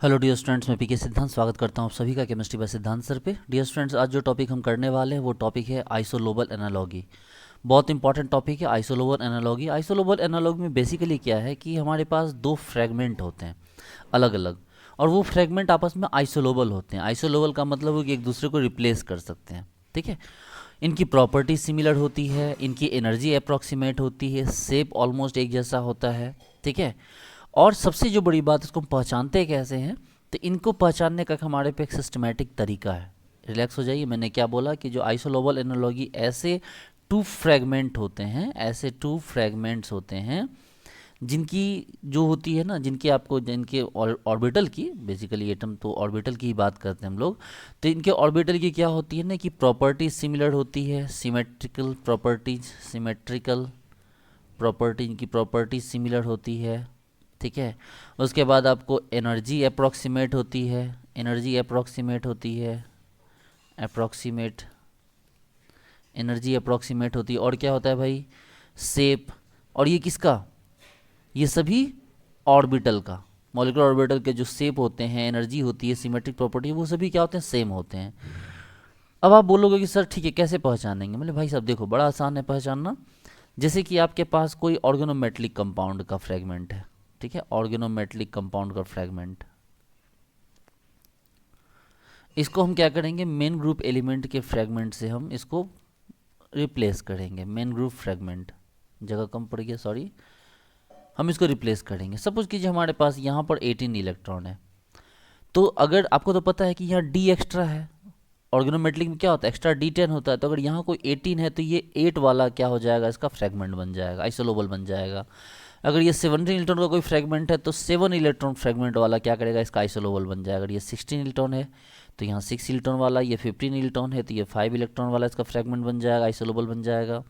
Hello dear students, मैं पीके सिद्धांत स्वागत करता हूं आप सभी का केमिस्ट्री बाय सिद्धांत सर पे। डियर स्टूडेंट्स, आज जो टॉपिक हम करने वाले हैं वो टॉपिक है आइसोलोबल एनालॉगी। बहुत इंपॉर्टेंट टॉपिक है आइसोलोबल एनालॉगी। आइसोलोबल एनालॉगी में बेसिकली क्या है कि हमारे पास दो फ्रेगमेंट होते हैं अलग अलग, और वो फ्रेगमेंट आपस में आइसोलोबल होते हैं। आइसोलोबल का मतलब है कि एक दूसरे को रिप्लेस कर सकते हैं। ठीक है, इनकी प्रॉपर्टी सिमिलर होती है, इनकी एनर्जी अप्रॉक्सीमेट होती है, शेप ऑलमोस्ट एक जैसा होता है। ठीक है, और सबसे जो बड़ी बात, इसको हम पहचानते कैसे हैं, तो इनको पहचानने का हमारे पे एक सिस्टमेटिक तरीका है। रिलैक्स हो जाइए, मैंने क्या बोला कि जो आइसोलोबल एनालॉगी ऐसे टू फ्रेगमेंट होते हैं, ऐसे टू फ्रेगमेंट्स होते हैं जिनकी जो होती है ना, जिनके आपको जिनके ऑर्बिटल की, बेसिकली एटम तो ऑर्बिटल की ही बात करते हैं हम लोग, तो इनके ऑर्बिटल की क्या होती है ना कि प्रॉपर्टीज सिमिलर होती है, सिमेट्रिकल प्रॉपर्टीज, सिमेट्रिकल प्रॉपर्टी, इनकी प्रॉपर्टीज सिमिलर होती है। ठीक है, उसके बाद आपको एनर्जी अप्रॉक्सीमेट होती है, एनर्जी अप्रॉक्सीमेट होती है, अप्रॉक्सीमेट एनर्जी अप्रॉक्सीमेट होती है। और क्या होता है भाई, शेप। और ये किसका, ये सभी ऑर्बिटल का, मॉलिक्यूलर ऑर्बिटल के जो शेप होते हैं, एनर्जी होती है, सिमेट्रिक प्रॉपर्टी, वो सभी क्या होते हैं, सेम होते हैं। अब आप बोलोगे कि सर ठीक है कैसे पहचानेंगे, मतलब भाई साहब देखो बड़ा आसान है पहचानना। जैसे कि आपके पास कोई ऑर्गेनोमेटलिक कंपाउंड का फ्रेगमेंट है, ठीक है, ऑर्गेनोमेटलिक कंपाउंड का फ्रेगमेंट, इसको हम क्या करेंगे, मेन ग्रुप एलिमेंट के फ्रेगमेंट से हम इसको रिप्लेस करेंगे। मेन ग्रुप फ्रेगमेंट, जगह कम पड़ गया सॉरी, हम इसको रिप्लेस करेंगे। सपोज कीजिए हमारे पास यहाँ पर 18 इलेक्ट्रॉन है, तो अगर आपको तो पता है कि यहाँ डी एक्स्ट्रा है, ऑर्गेनोमेटलिक में क्या होता है, एक्स्ट्रा डी10 होता है, तो अगर यहाँ कोई 18 है तो ये 8 वाला क्या हो जाएगा, इसका फ्रेगमेंट बन जाएगा, आइसोलोबल बन जाएगा। अगर ये 17 इलेक्ट्रॉन का कोई फ्रेगमेंट है तो 7 इलेक्ट्रॉन फ्रेगमेंट वाला क्या करेगा, इसका आइसोलोबल बन जाएगा। अगर ये 16 इलेक्ट्रॉन है तो यहाँ 6 इलेक्ट्रॉन वाला, ये 15 इलेक्ट्रॉन है तो ये 5 इलेक्ट्रॉन वाला इसका फ्रेगमेंट बन जाएगा, आइसोलोबल बन जाएगा।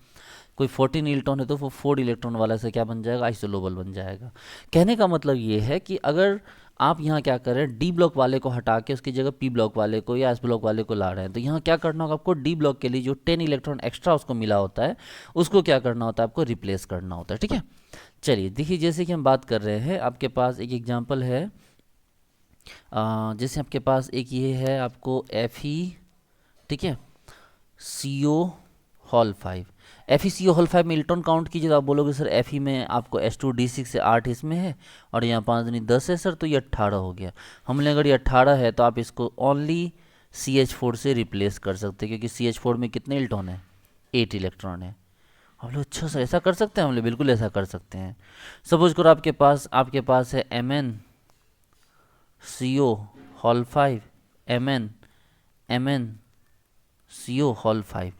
कोई 14 इलेक्ट्रॉन है तो वो 4 इलेक्ट्रॉन वाला से क्या बन जाएगा, आइसोलोबल बन जाएगा। कहने का मतलब ये है कि अगर आप यहाँ क्या कर रहे हैं, डी ब्लॉक वाले को हटा के उसकी जगह पी ब्लॉक वाले को या एस ब्लॉक वाले को ला रहे हैं, तो यहाँ क्या करना होगा आपको, डी ब्लॉक के लिए जो 10 इलेक्ट्रॉन एक्स्ट्रा उसको मिला होता है उसको क्या करना होता है, आपको रिप्लेस करना होता है। ठीक है, चलिए देखिए, जैसे कि हम बात कर रहे हैं, आपके पास एक एग्जांपल है, जैसे आपके पास एक ये है आपको एफ ई, ठीक है, सी ओ हॉल 5, एफ ई सी ओ हॉल 5 में इलेक्ट्रॉन काउंट कीजिए तो आप बोलोगे सर एफ ई में आपको S2D6 से 8 इसमें है और यहाँ 5 दूनी 10 है सर, तो ये 18 हो गया। हमने अगर ये 18 है तो आप इसको ओनली CH4 से रिप्लेस कर सकते हैं, क्योंकि CH4 में कितने इलेक्ट्रॉन है, 8 इलेक्ट्रॉन है। हम लोग अच्छा सर ऐसा कर सकते हैं, हम लोग बिल्कुल ऐसा कर सकते हैं। सपोज करो आपके पास है MnCO हॉल 5, MnCO हॉल 5।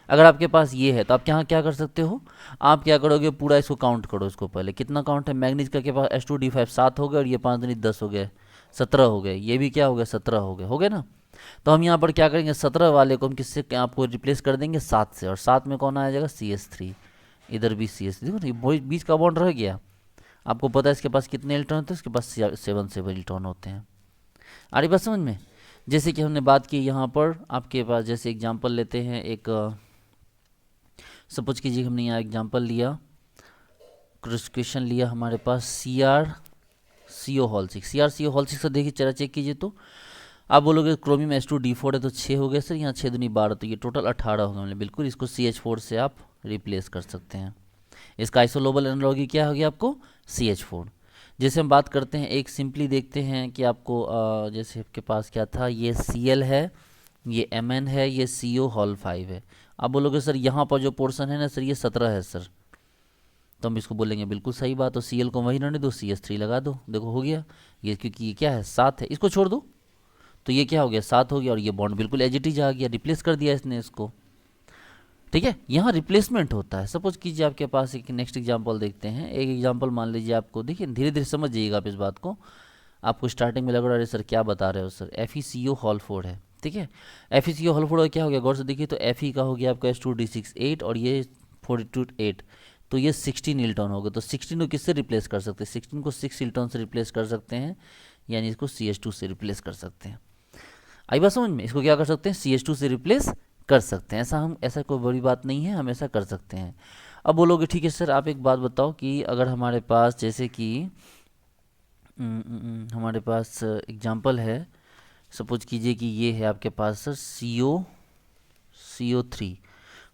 अगर आपके पास ये है तो आप यहाँ क्या कर सकते हो, आप क्या करोगे, पूरा इसको काउंट करो। इसको पहले कितना काउंट है, मैग्नीज का के पास S2D5 7 हो गए, और ये 5 दूनी 10 हो गए, 17 हो गए, ये भी क्या हो गया, 17 हो गए ना। तो हम यहाँ पर क्या करेंगे, 17 वाले को हम किससे आपको रिप्लेस कर देंगे, 7 से, और 7 में कौन आ जाएगा, CH3। इधर भी CH3, देखो ना ये बीच का बॉन्ड रह गया। आपको पता है इसके पास कितने इलेक्ट्रॉन होते हैं, इसके पास 7 इलेक्ट्रॉन होते हैं। आ रही बात समझ में। जैसे कि हमने बात की यहाँ पर आपके पास, जैसे एग्जाम्पल लेते हैं एक, सपोज कीजिए हमने यहाँ एग्जाम्पल लिया, क्वेश्चन लिया हमारे पास CrCO हॉल 6, CrCO हॉल 6 से देखिए जरा चेक कीजिए, तो आप बोलोगे क्रोमियम S2D4 है तो 6 हो गए सर, यहाँ 6 दूनी 12, तो ये टोटल 18 हो गए। बिल्कुल, इसको CH4 से आप रिप्लेस कर सकते हैं। इसका आइसोलोबल एनालॉगी क्या हो गया आपको, CH4। जैसे हम बात करते हैं, एक सिंपली देखते हैं कि आपको जैसे आपके पास क्या था, ये Cl है, ये Mn है, ये CO हॉल 5 है। आप बोलोगे सर यहाँ पर जो पोर्शन है ना सर, ये 17 है सर, तो हम इसको बोलेंगे बिल्कुल सही बात, तो Cl को वहीं रहने दो, CH3 लगा दो, देखो हो गया ये, क्योंकि ये क्या है 7 है, इसको छोड़ दो, तो ये क्या हो गया 7 हो गया, और ये बॉन्ड बिल्कुल एज इट इज आ गया, रिप्लेस कर दिया इसने इसको। ठीक है, यहाँ रिप्लेसमेंट होता है। सपोज कीजिए आपके पास एक नेक्स्ट एग्जांपल देखते हैं, एक एग्जांपल मान लीजिए, आपको देखिए धीरे धीरे समझ जाइएगा आप इस बात को। आपको स्टार्टिंग में लग रहा है सर क्या बता रहे हो सर, FeCO हॉल 4 है, ठीक है, FeCO हॉल 4 क्या हो गया, गौर से देखिए, तो Fe का हो गया आपका S2D6 8, और ये 42 8, तो ये 16 इलेक्ट्रॉन हो गए। तो 16 को किससे रिप्लेस कर सकते हैं, 16 को 6 इलेक्ट्रॉन से रिप्लेस कर सकते हैं, यानी इसको CH2 से रिप्लेस कर सकते हैं। आई बात समझ में, इसको क्या कर सकते हैं, CH2 से रिप्लेस कर सकते हैं। ऐसा कोई बड़ी बात नहीं है, हम ऐसा कर सकते हैं। अब बोलोगे ठीक है सर आप एक बात बताओ कि अगर हमारे पास जैसे कि हमारे पास एग्जांपल है। सपोज कीजिए कि ये है आपके पास सर CO3।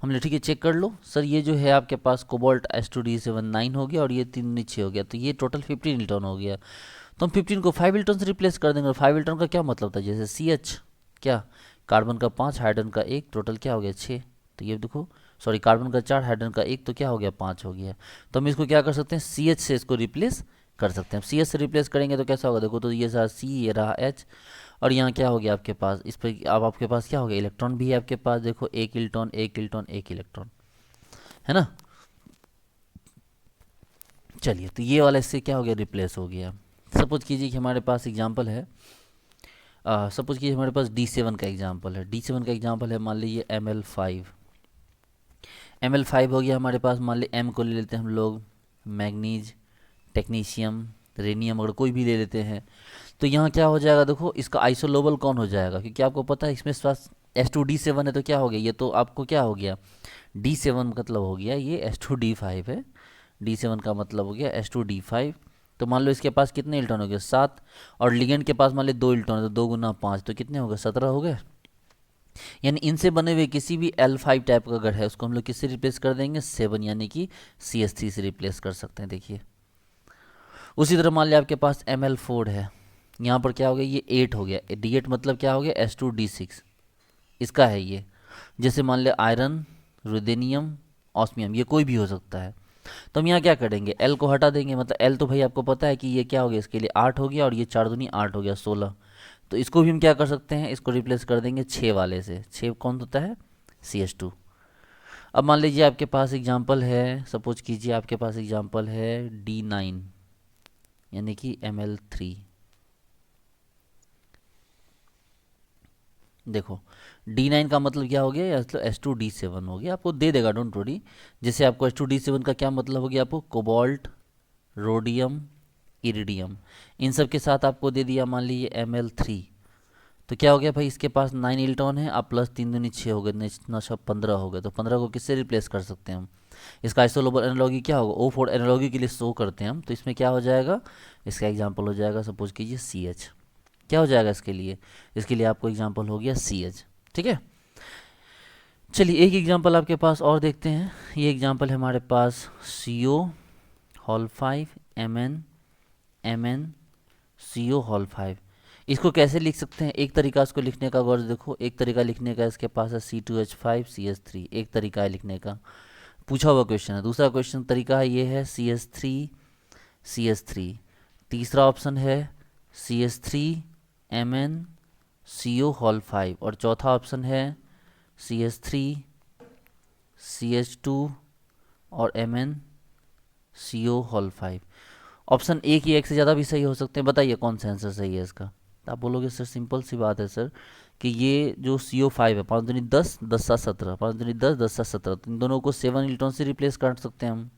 हमने ठीक है चेक कर लो सर, ये जो है आपके पास कोबाल्ट S2D79 हो गया और ये 3 नीचे हो गया, तो ये टोटल 15 इलेक्ट्रॉन हो गया। तो हम 15 को 5 इलेक्ट्रॉन से रिप्लेस कर देंगे। और 5 इलेक्ट्रॉन का क्या मतलब था, जैसे CH क्या, कार्बन का 5 हाइड्रोजन का 1, टोटल क्या हो गया 6। तो ये देखो, सॉरी कार्बन का 4 हाइड्रोजन का 1, तो क्या हो गया 5 हो गया। तो हम इसको क्या कर सकते हैं, CH से इसको रिप्लेस कर सकते हैं। CH से रिप्लेस करेंगे तो कैसा होगा, देखो तो ये सारा C, ये रहा H, और यहाँ क्या हो गया आपके पास, इस पर अब आपके पास क्या हो गया, इलेक्ट्रॉन भी है आपके पास, देखो एक इलेक्ट्रॉन एक इलेक्ट्रॉन एक इलेक्ट्रॉन, है ना। चलिए तो ये वाला इससे क्या हो गया, रिप्लेस हो गया। सपोज कीजिए कि हमारे पास एग्जांपल है, सपोज कीजिए हमारे पास D7 का एग्जांपल है। D7 का एग्जांपल है, मान लीजिए Ml5। Ml5 हो गया हमारे पास, मान लीजिए M को ले लेते हैं हम लोग, मैग्नीज, टेक्नीशियम, रेनियम, अगर कोई भी ले लेते हैं तो यहाँ क्या हो जाएगा, देखो इसका आइसोलोबल कौन हो जाएगा, क्योंकि आपको पता है इसमें पास S2D7 है, तो क्या हो गया, ये तो आपको क्या हो गया, D7 मतलब हो गया ये S2D5 है। D7 का मतलब हो गया S2D5। तो मान लो इसके पास कितने इलेक्ट्रॉन हो गए, 7, और लिगेंड के पास मान लो 2 इलेक्ट्रॉन है, तो 2 गुना 5, तो कितने हो गए, 17 हो गए। यानी इनसे बने हुए किसी भी L5 टाइप का अगर है, उसको हम लोग किससे रिप्लेस कर देंगे, 7, यानी कि CH3 से रिप्लेस कर सकते हैं। देखिए उसी तरह मान लिया आपके पास Ml4 है, यहाँ पर क्या हो गया, ये 8 हो गया, D8 मतलब क्या हो गया, S2D6 इसका है ये। जैसे मान लिया आयरन, रुदेनियम, ऑस्मियम, ये कोई भी हो सकता है। तो हम यहाँ क्या करेंगे, L को हटा देंगे, मतलब L तो भाई आपको पता है कि ये क्या हो गया, इसके लिए 8 हो गया, और ये 4 दूनी 8 हो गया 16। तो इसको भी हम क्या कर सकते हैं, इसको रिप्लेस कर देंगे 6 वाले से। 6 कौन होता है, CH2। अब मान लीजिए आपके पास एग्जाम्पल है, सपोज कीजिए आपके पास एग्जाम्पल है D9, यानी कि Ml3। देखो D9 का मतलब क्या हो गया, या मतलब S2D7 हो गया, आपको दे देगा डोंट वरी। जैसे आपको S2D7 का क्या मतलब हो गया, आपको कोबाल्ट, रोडियम, इरिडियम, इन सब के साथ आपको दे दिया मान लीजिए Ml3। तो क्या हो गया भाई, इसके पास 9 इलेक्ट्रॉन है, आप प्लस 3 दूनी 6 हो गए, 9 15 हो गए। तो 15 को किससे रिप्लेस कर सकते हैं हम, इसका आइसोलोबल एनालॉगी क्या होगा, O4 एनालॉगी के लिए शो करते हैं हम, तो इसमें क्या हो जाएगा, इसका एग्जाम्पल हो जाएगा सपोज कीजिए CH। क्या हो जाएगा इसके लिए, इसके लिए आपको एग्जाम्पल हो गया CH। ठीक है, चलिए एक एग्जाम्पल आपके पास और देखते हैं। ये एग्जाम्पल है हमारे पास CO hall 5 Mn CO hall 5। इसको कैसे लिख सकते हैं, एक तरीका इसको लिखने का गौर से देखो, एक तरीका लिखने का इसके पास है C2H5 CH3, एक तरीका है लिखने का, पूछा हुआ क्वेश्चन है। दूसरा क्वेश्चन तरीका है ये है CH3 तीसरा ऑप्शन है CH3 MnCO हॉल 5, और चौथा ऑप्शन है CH3 CH2 और MnCO हॉल 5। ऑप्शन ए की एक से ज़्यादा भी सही हो सकते हैं, बताइए कौन सा आंसर सही है इसका। तो आप बोलोगे सर सिंपल सी बात है सर, कि ये जो CO5 है, 5 दूनी 10, 10 7 17, 5 दूनी 10, 10 7 17, तो इन दोनों को 7 इलेक्ट्रॉन से रिप्लेस कर सकते हैं हम।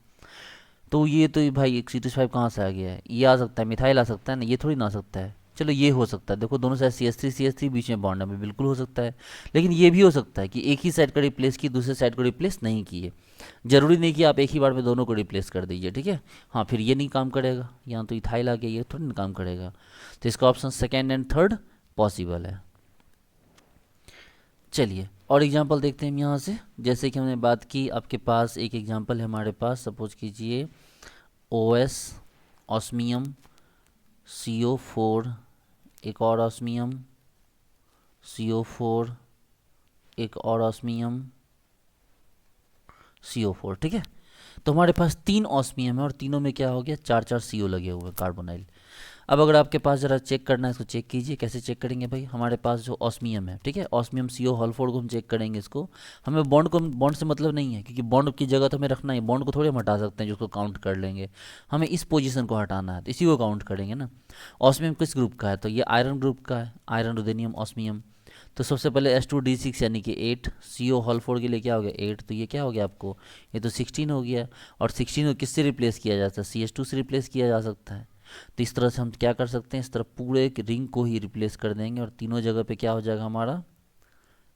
तो ये तो भाई एक C2H5 कहाँ से आ गया है, ये आ सकता है, मिथाइल आ सकता है ना, ये थोड़ी ना आ सकता है। चलो ये हो सकता है, देखो दोनों साइड CH3 बीच में बॉन्ड है, बिल्कुल हो सकता है। लेकिन ये भी हो सकता है कि एक ही साइड का रिप्लेस किए, दूसरे साइड को रिप्लेस नहीं किए। जरूरी नहीं कि आप एक ही बार में दोनों को रिप्लेस कर दीजिए, ठीक है। हाँ फिर ये नहीं काम करेगा, यहाँ तो इथाइल आ गया, ये थोड़ी ना काम करेगा। तो इसका option second and third possible है। चलिए और एग्जांपल देखते हैं हम यहाँ से। जैसे कि हमने बात की, आपके पास एक एग्जांपल है हमारे पास, सपोज कीजिए OS ऑस्मियम CO4, एक और ऑस्मियम CO4, एक और ऑस्मियम CO4। ठीक है, तो हमारे पास 3 ऑस्मियम है, और तीनों में क्या हो गया, 4 CO लगे हुए हैं, कार्बोनाइल। अब अगर आपके पास ज़रा चेक करना है, इसको चेक कीजिए। कैसे चेक करेंगे भाई, हमारे पास जो ऑस्मियम है, ठीक है, ऑस्मियम CO हॉल 4 को हम चेक करेंगे। इसको हमें बॉन्ड से मतलब नहीं है, क्योंकि बॉन्ड की जगह तो हमें रखना है, बॉन्ड को थोड़ी हम हटा सकते हैं जिसको काउंट कर लेंगे। हमें इस पोजीशन को हटाना है, तो इसी को काउंट करेंगे ना। ऑस्मियम किस ग्रुप का है, तो ये आयरन ग्रुप का है, आयरन, रुदेनियम, ऑस्मियम। तो सबसे पहले S2D6 यानी कि 8, CO हॉल 4 के लिए क्या हो गया 8, तो ये क्या हो गया आपको, ये तो 16 हो गया। और 16 को किससे रिप्लेस किया जा सकता है, CH2 से रिप्लेस किया जा सकता है। तो इस तरह से हम क्या कर सकते हैं, इस तरह पूरे एक रिंग को ही रिप्लेस कर देंगे, और तीनों जगह पे क्या हो जाएगा हमारा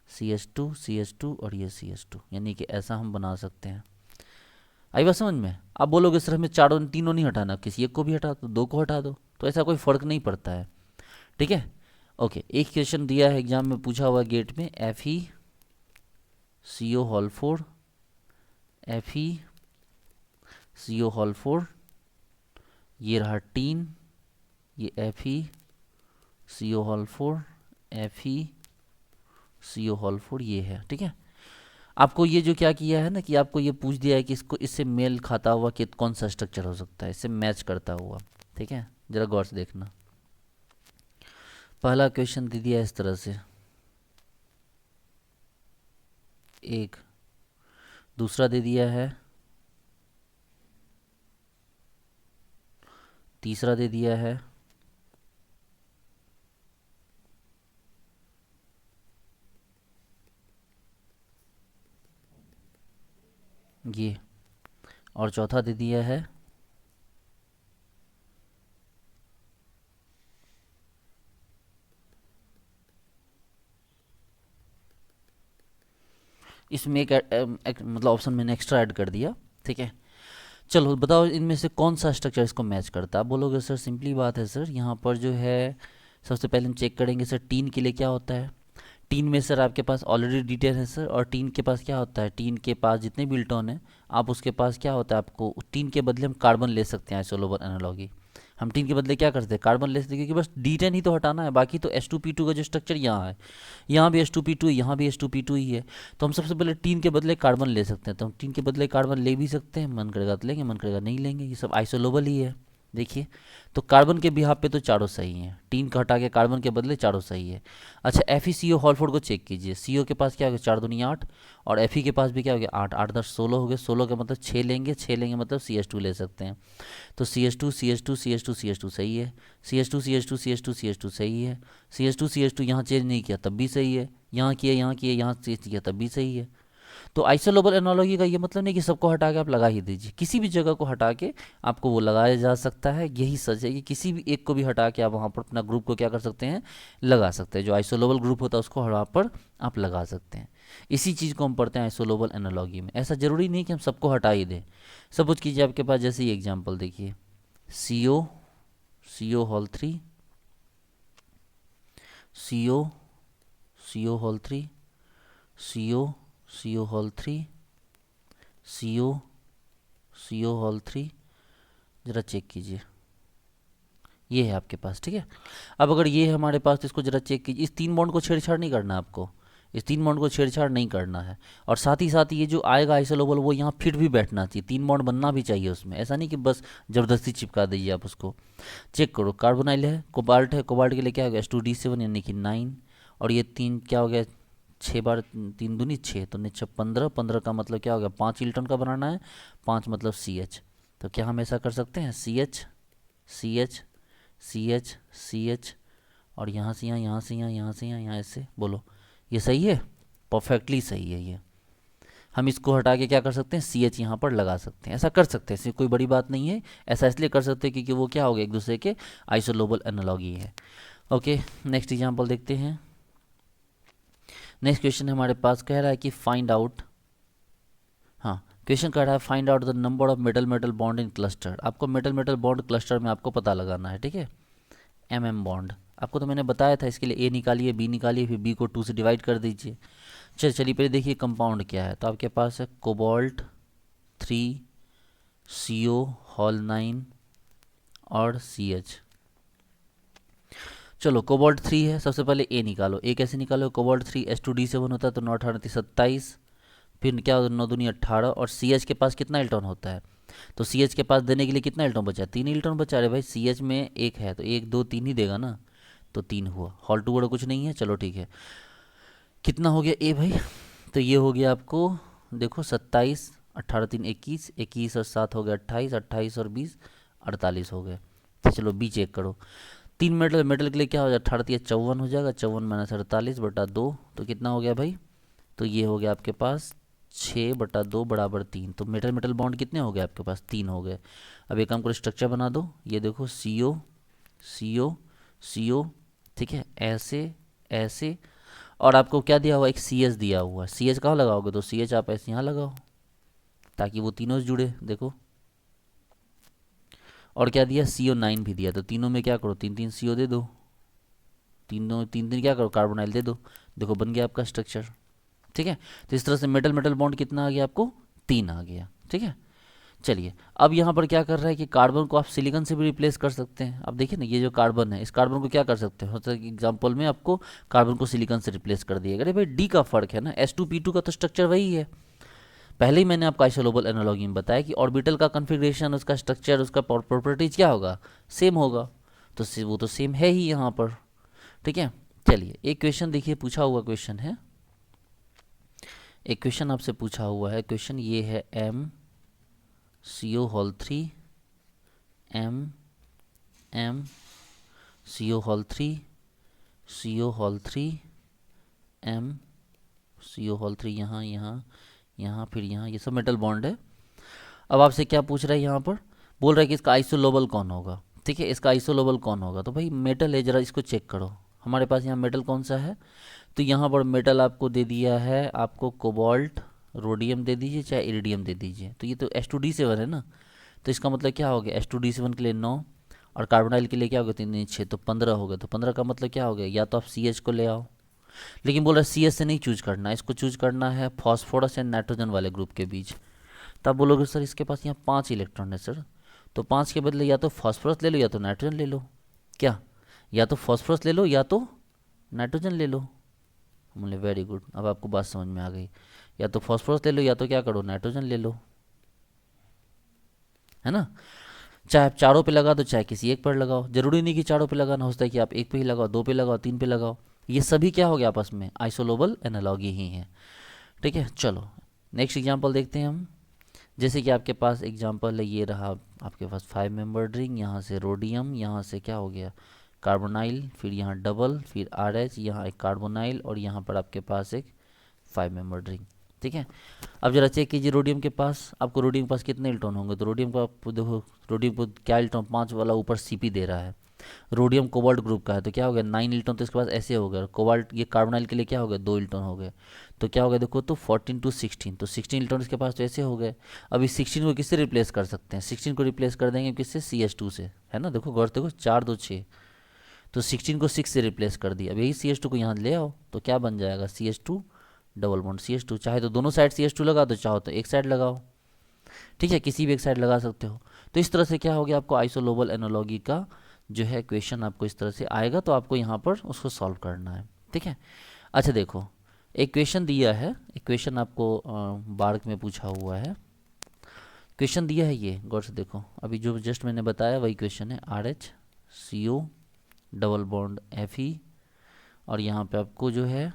CH2 और ये CH2, यानी कि ऐसा हम बना सकते हैं। आई बात समझ में। आप बोलोगे सर हमें तीनों नहीं हटाना, किसी एक को भी हटा दो, 2 को हटा दो, तो ऐसा कोई फ़र्क नहीं पड़ता है, ठीक है। ओके, एक क्वेश्चन दिया है एग्जाम में, पूछा हुआ गेट में, FeCO होल 4, FeCO होल 4, ये रहा टीन, ये FeCO होल 4, FeCO होल 4 ये है, ठीक है। आपको ये जो क्या किया है ना कि आपको ये पूछ दिया है कि इसको इससे मेल खाता हुआ कि कौन सा स्ट्रक्चर हो सकता है, इससे मैच करता हुआ, ठीक है। जरा गौर से देखना, पहला क्वेश्चन दे दिया इस तरह से, एक, दूसरा दे दिया है, तीसरा दे दिया है, ये, और चौथा दे दिया है इसमें एक मतलब ऑप्शन मैंने एक्स्ट्रा ऐड कर दिया, ठीक है। चलो बताओ इनमें से कौन सा स्ट्रक्चर इसको मैच करता है। आप बोलोगे सर सिंपली बात है सर, यहाँ पर जो है सबसे पहले हम चेक करेंगे सर टीन के लिए क्या होता है। टीन में सर आपके पास ऑलरेडी डिटेल है सर, और टीन के पास क्या होता है, टीन के पास जितने भी इलेक्ट्रॉन है आप उसके पास क्या होता है, आपको टीन के बदले हम कार्बन ले सकते हैं, आइसोलोबर एनालॉगी। हम टीन के बदले क्या करते हैं, कार्बन ले सकते हैं, क्योंकि बस D10 ही तो हटाना है, बाकी तो H2P2 का जो स्ट्रक्चर यहाँ है, यहाँ भी H2P2 है, यहाँ भी H2P2 ही है। तो हम सबसे पहले टीन के बदले कार्बन ले सकते हैं, तो हम टीन के बदले कार्बन ले भी सकते हैं, मन करेगा तो लेंगे, मन करेगा नहीं लेंगे, ये सब आइसोलोबल ही है। देखिए, तो कार्बन के बिहाफ पे तो चारों सही हैं, टीन का हटा के कार्बन के बदले चारों सही है। अच्छा, FeCO होल 4 को चेक कीजिए, CO के पास क्या हो गया, 4 दूनी 8, और Fe के पास भी क्या हो गया, 8, 8 10 16 हो गए, 16 का मतलब 6 लेंगे, 6 लेंगे मतलब CH2 ले सकते हैं। तो CH2 CH2 CH2 CH2 सही है, CH2 CH2 CH2 CH2 सही है, CH2 CH2 यहाँ चेंज नहीं किया तब भी सही है, यहाँ किया यहाँ किया यहाँ चेंज किया तब भी सही है। तो आइसोलोबल एनालॉजी का ये मतलब नहीं कि सबको हटा के आप लगा ही दीजिए, किसी भी जगह को हटा के आपको वो लगाया जा सकता है। यही सच है कि किसी भी एक को भी हटा के आप वहाँ पर अपना ग्रुप को क्या कर सकते हैं, लगा सकते हैं। जो आइसोलोबल ग्रुप होता है उसको वहाँ पर आप लगा सकते हैं। इसी चीज़ को हम पढ़ते हैं आइसोलोबल एनालॉजी में। ऐसा ज़रूरी नहीं कि हम सबको हटा ही दें। सपोज कीजिए आपके पास जैसे ये एग्जाम्पल देखिए, CO whole 3, CO whole 3, CO whole 3, CO whole 3, ज़रा चेक कीजिए, ये है आपके पास, ठीक है। अब अगर ये है हमारे पास तो इसको ज़रा चेक कीजिए, इस 3 बॉन्ड को छेड़छाड़ नहीं करना है आपको, इस 3 बॉन्ड को छेड़छाड़ नहीं करना है। और साथ ही साथ ये जो आएगा आइसोलोबल वो यहाँ फिट भी बैठना चाहिए, 3 बॉन्ड बनना भी चाहिए उसमें, ऐसा नहीं कि बस ज़बरदस्ती चिपका दीजिए आप उसको। चेक करो, कार्बोनाइल है, कोबाल्ट है, कोबाल्ट के लिए क्या हो गया, H2D7 यानी कि 9, और ये 3 क्या हो गया, 6 बार 3 दूनी 6, तो नीचे 15, 15 का मतलब क्या हो गया, 5 इलेक्ट्रॉन का बनाना है, 5 मतलब CH। तो क्या हम ऐसा कर सकते हैं, CH CH CH CH, और यहाँ से यहाँ, यहाँ से यहाँ, यहाँ से यहाँ, यहाँ ऐसे, बोलो ये सही है, परफेक्टली सही है ये। हम इसको हटा के क्या कर सकते हैं, CH यहाँ पर लगा सकते हैं, ऐसा कर सकते हैं, इसमें कोई बड़ी बात नहीं है। ऐसा इसलिए कर सकते हैं क्योंकि वो क्या हो गया, एक दूसरे के आइसोलोबल एनालॉगी है। ओके, नेक्स्ट एग्जाम्पल देखते हैं। नेक्स्ट क्वेश्चन हमारे पास कह रहा है कि फाइंड आउट, हाँ क्वेश्चन कह रहा है find out the number of metal metal bond in cluster. आपको मेटल मेटल बॉन्ड क्लस्टर में आपको पता लगाना है, ठीक है। बॉन्ड आपको तो मैंने बताया था, इसके लिए A निकालिए, B निकालिए, फिर B को 2 से डिवाइड कर दीजिए। चलिए पहले देखिए कंपाउंड क्या है। तो आपके पास है कोबाल्ट 3, CO होल 9 और CH। चलो कोबाल्ट 3 है, सबसे पहले A निकालो। A कैसे निकालो, कोबाल्ट 3 H2D7 होता है, तो 9 18 27, फिर क्या 9 दूनी 18, और CH के पास कितना इलेक्ट्रॉन होता है, तो CH के पास देने के लिए कितना इलेक्ट्रॉन बचा, 3 इलेक्ट्रॉन बचा। रहे भाई CH में 1 है तो 1 2 3 ही देगा ना, तो 3 हुआ। हॉल 2 बड़ा कुछ नहीं है, चलो ठीक है। कितना हो गया A भाई, तो ये हो गया आपको देखो 27, 18 3 21, 21 और 7 हो गया 28, 28 और 20 48 हो गए। तो चलो B चेक करो। 3 मेटल, मेटल के लिए क्या हो जाएगा, 18 54 हो जाएगा, 54 माइनस 48 बटा 2, तो कितना हो गया भाई, तो ये हो गया आपके पास 6 बटा 2 बराबर 3। तो मेटल मेटल बॉन्ड कितने हो गए आपके पास, 3 हो गए। अब एक काम करो, स्ट्रक्चर बना दो। ये देखो CO CO CO, ठीक है, ऐसे ऐसे, और आपको क्या दिया हुआ, एक CH दिया हुआ है। CH कहाँ लगाओगे, तो CH आप ऐसे यहाँ लगाओ ताकि वो तीनों से जुड़े, देखो। और क्या दिया, CO9 भी दिया। तो तीनों में क्या करो, 3 3 CO दे दो, तीनों 3 3 क्या करो, कार्बोनाइल दे दो। देखो बन गया आपका स्ट्रक्चर। ठीक है, तो इस तरह से मेटल मेटल बॉन्ड कितना आ गया आपको, 3 आ गया। ठीक है, चलिए अब यहाँ पर क्या कर रहा है कि कार्बन को आप सिलिकॉन से भी रिप्लेस कर सकते हैं। अब देखिए ना, ये जो कार्बन है, इस कार्बन को क्या कर सकते हैं, होता है कि एग्जाम्पल में आपको कार्बन को सिलिकॉन से रिप्लेस कर दिया। अरे भाई डी का फर्क है ना, H2P2 का तो स्ट्रक्चर वही है। पहले ही मैंने आपको आइसोलोबल एनालॉगी में बताया कि ऑर्बिटल का कन्फिग्रेशन, उसका स्ट्रक्चर, उसका प्रॉपर्टीज क्या होगा, सेम होगा। तो वो तो सेम है ही यहाँ पर। ठीक है, चलिए एक क्वेश्चन देखिए, पूछा हुआ क्वेश्चन है, एक क्वेश्चन आपसे पूछा हुआ है। क्वेश्चन ये है MCO3 MCO3 CO3 MCO3, यहाँ यहाँ यहाँ फिर यहाँ, ये सब मेटल बॉन्ड है। अब आपसे क्या पूछ रहा है यहाँ पर, बोल रहा है कि इसका आइसोलोबल कौन होगा। ठीक है, इसका आइसोलोबल कौन होगा, तो भाई मेटल है, जरा इसको चेक करो। हमारे पास यहाँ मेटल कौन सा है, तो यहाँ पर मेटल आपको दे दिया है, आपको कोबाल्ट, रोडियम दे दीजिए, चाहे इरिडियम दे दीजिए। तो ये तो H2D7 है ना, तो इसका मतलब क्या हो गया, H2D7 के लिए 9 और कार्बोनाइल के लिए क्या हो गया, 3 3 6, तो 15 हो गया। तो 15 का मतलब क्या हो गया, या तो आप CH को ले आओ, लेकिन बोल रहा है CH से नहीं चूज करना है, इसको चूज करना है फॉस्फोरस एंड नाइट्रोजन वाले ग्रुप के बीच। तब बोलोगे सर इसके पास यहाँ 5 इलेक्ट्रॉन है सर, तो 5 के बदले या तो फॉस्फोरस ले लो या तो नाइट्रोजन ले लो। क्या, या तो फॉस्फोरस ले लो या तो नाइट्रोजन ले लो। बोले वेरी गुड, अब आपको बात समझ में आ गई। या तो फॉस्फोरस ले लो या तो क्या करो, नाइट्रोजन ले लो, है ना। चाहे आप चारों पे लगा दो, चाहे किसी एक पर लगाओ, जरूरी नहीं कि चारों पे लगाना, होता है कि आप एक पे ही लगाओ, 2 पे लगाओ, 3 पे लगाओ। ये सभी क्या हो गया, आपस में आइसोलोबल एनालॉगी ही है। ठीक है, चलो नेक्स्ट एग्जांपल देखते हैं हम। जैसे कि आपके पास एग्जांपल है, ये रहा आपके पास 5 मेंबर्ड रिंग, यहाँ से रोडियम, यहाँ से क्या हो गया, कार्बोनाइल, फिर यहाँ डबल, फिर RH, यहाँ एक कार्बोनाइल, और यहाँ पर आपके पास एक 5 मेंबर्ड रिंग। ठीक है, अब जरा चेक कीजिए रोडियम के पास, आपको रोडियम के पास कितने इलेक्ट्रॉन होंगे, तो रोडियम का आप देखो, रोडियम को क्या इलेक्ट्रॉन, 5 वाला ऊपर CP दे रहा है। रोडियम कोबाल्ट ग्रुप का है, तो क्या हो गया, 9 इलेक्ट्रॉन, तो इसके पास ऐसे हो गया। कोबाल्ट, ये कार्बोनाइल के लिए क्या हो गया, 2 इलेक्ट्रॉन हो गए। तो क्या हो गया देखो, तो 14 to 16, तो 16 इलेक्ट्रॉन इसके पास तो ऐसे हो गए। अब इस 16 को किससे रिप्लेस कर सकते हैं, 16 को रिप्लेस कर देंगे किससे, CH2 से, है ना। देखो गौर देखो, 4 2 6, तो 16 को 6 से रिप्लेस कर दिया। अब यही CH2 को यहाँ ले आओ, तो क्या बन जाएगा, CH2 डबल बॉन्ड CH2। चाहे तो दोनों साइड CH2 लगा दो, चाहो तो एक साइड लगाओ। ठीक है, किसी भी एक साइड लगा सकते हो। तो इस तरह से क्या हो गया, आपको आइसोलोबल एनालॉगी का जो है क्वेश्चन आपको इस तरह से आएगा, तो आपको यहाँ पर उसको सॉल्व करना है। ठीक है, अच्छा देखो एक क्वेश्चन दिया है, एक क्वेश्चन आपको बार्क में पूछा हुआ है, क्वेश्चन दिया है ये, गौर से देखो। अभी जो जस्ट मैंने बताया वही क्वेश्चन है, RH CO double bond Fe, और यहाँ पे आपको जो है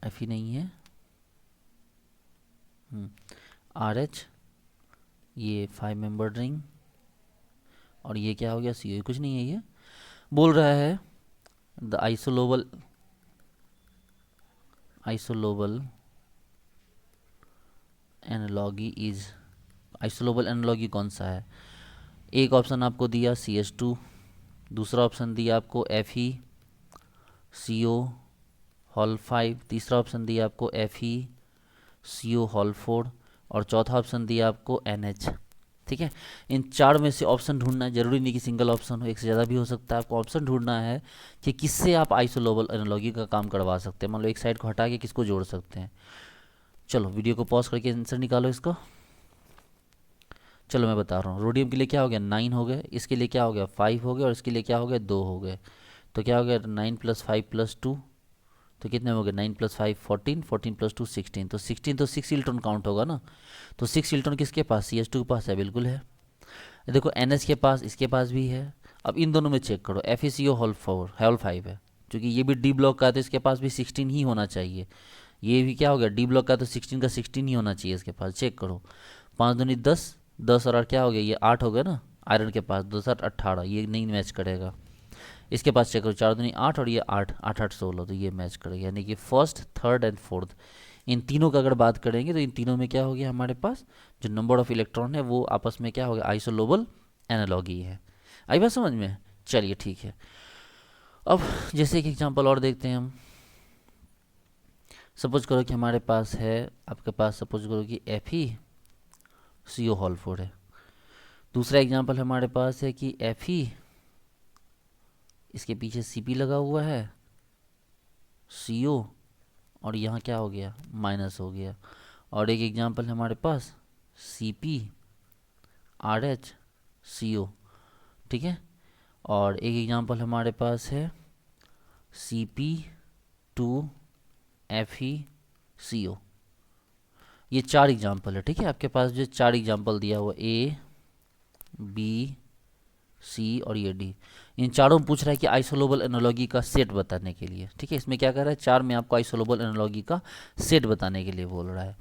Fe नहीं है, RH, ये 5 मेंबर्ड रिंग, और ये क्या हो गया, CO, कुछ नहीं है। ये बोल रहा है the isolobal analogy is, isolobal analogy कौन सा है। एक ऑप्शन आपको दिया CH2, दूसरा ऑप्शन दिया आपको Fe CO होल 5, तीसरा ऑप्शन दिया आपको Fe CO होल 4, और चौथा ऑप्शन दिया आपको NH। ठीक है, इन 4 में से ऑप्शन ढूंढना है, जरूरी नहीं कि सिंगल ऑप्शन हो, एक से ज़्यादा भी हो सकता है। आपको ऑप्शन ढूंढना है कि किससे आप आइसोलोबल एनालॉगी का काम करवा सकते हैं। मान लो एक साइड को हटा के किसको जोड़ सकते हैं। चलो वीडियो को पॉज करके आंसर निकालो इसका। चलो मैं बता रहा हूँ, रोडियम के लिए क्या हो गया, 9 हो गए, इसके लिए क्या हो गया, 5 हो गए, और इसके लिए क्या हो गया, 2 हो गए। तो क्या हो गया, 9 + 5 + 2, तो कितने हो गए, 9 + 5 14, 14 + 2 16, तो 16 तो 6 इलेक्ट्रॉन काउंट होगा ना। तो 6 इलेक्ट्रॉन किसके पास, CH2 के पास है, बिल्कुल है। देखो NH के पास, इसके पास भी है। अब इन दोनों में चेक करो, FeCO होल 5 है, क्योंकि ये भी D ब्लॉक का है, तो इसके पास भी 16 ही होना चाहिए। ये भी क्या हो गया, D ब्लॉक का, तो 16 का 16 ही होना चाहिए इसके पास। चेक करो, 5 दूनी 10, 10 और 8 क्या हो गया, ये 8 हो गया ना। आयरन के पास 2 7 18, ये नहीं मैच करेगा। इसके पास चेक करो, 4 दूनी 8 और ये 8 8 8 16, तो ये मैच करेगा। यानी कि फर्स्ट, थर्ड एंड फोर्थ, इन तीनों का अगर बात करेंगे तो इन तीनों में क्या हो गया, हमारे पास जो नंबर ऑफ इलेक्ट्रॉन है वो आपस में क्या हो गया, आइसोलोबल एनालॉगी है। आई बात समझ में, चलिए ठीक है। अब जैसे एक एग्जांपल और देखते हैं हम। सपोज करो कि हमारे पास है, आपके पास सपोज करो कि FeCO होल 4 है। दूसरा एग्जांपल हमारे पास है कि Fe, इसके पीछे Cp लगा हुआ है, CO, और यहाँ क्या हो गया, माइनस हो गया। और एक एग्जांपल है हमारे पास Cp RH CO, ठीक है। और एक एग्जांपल हमारे पास है Cp2FeCO। ये 4 एग्जांपल है, ठीक है। आपके पास जो 4 एग्जांपल दिया हुआ A, B, C और ये D, इन चारों में पूछ रहा है कि आइसोलोबल एनालॉगी का सेट बताने के लिए, ठीक है। इसमें क्या कर रहा है, 4 में आपको आइसोलोबल एनालॉगी का सेट बताने के लिए बोल रहा है।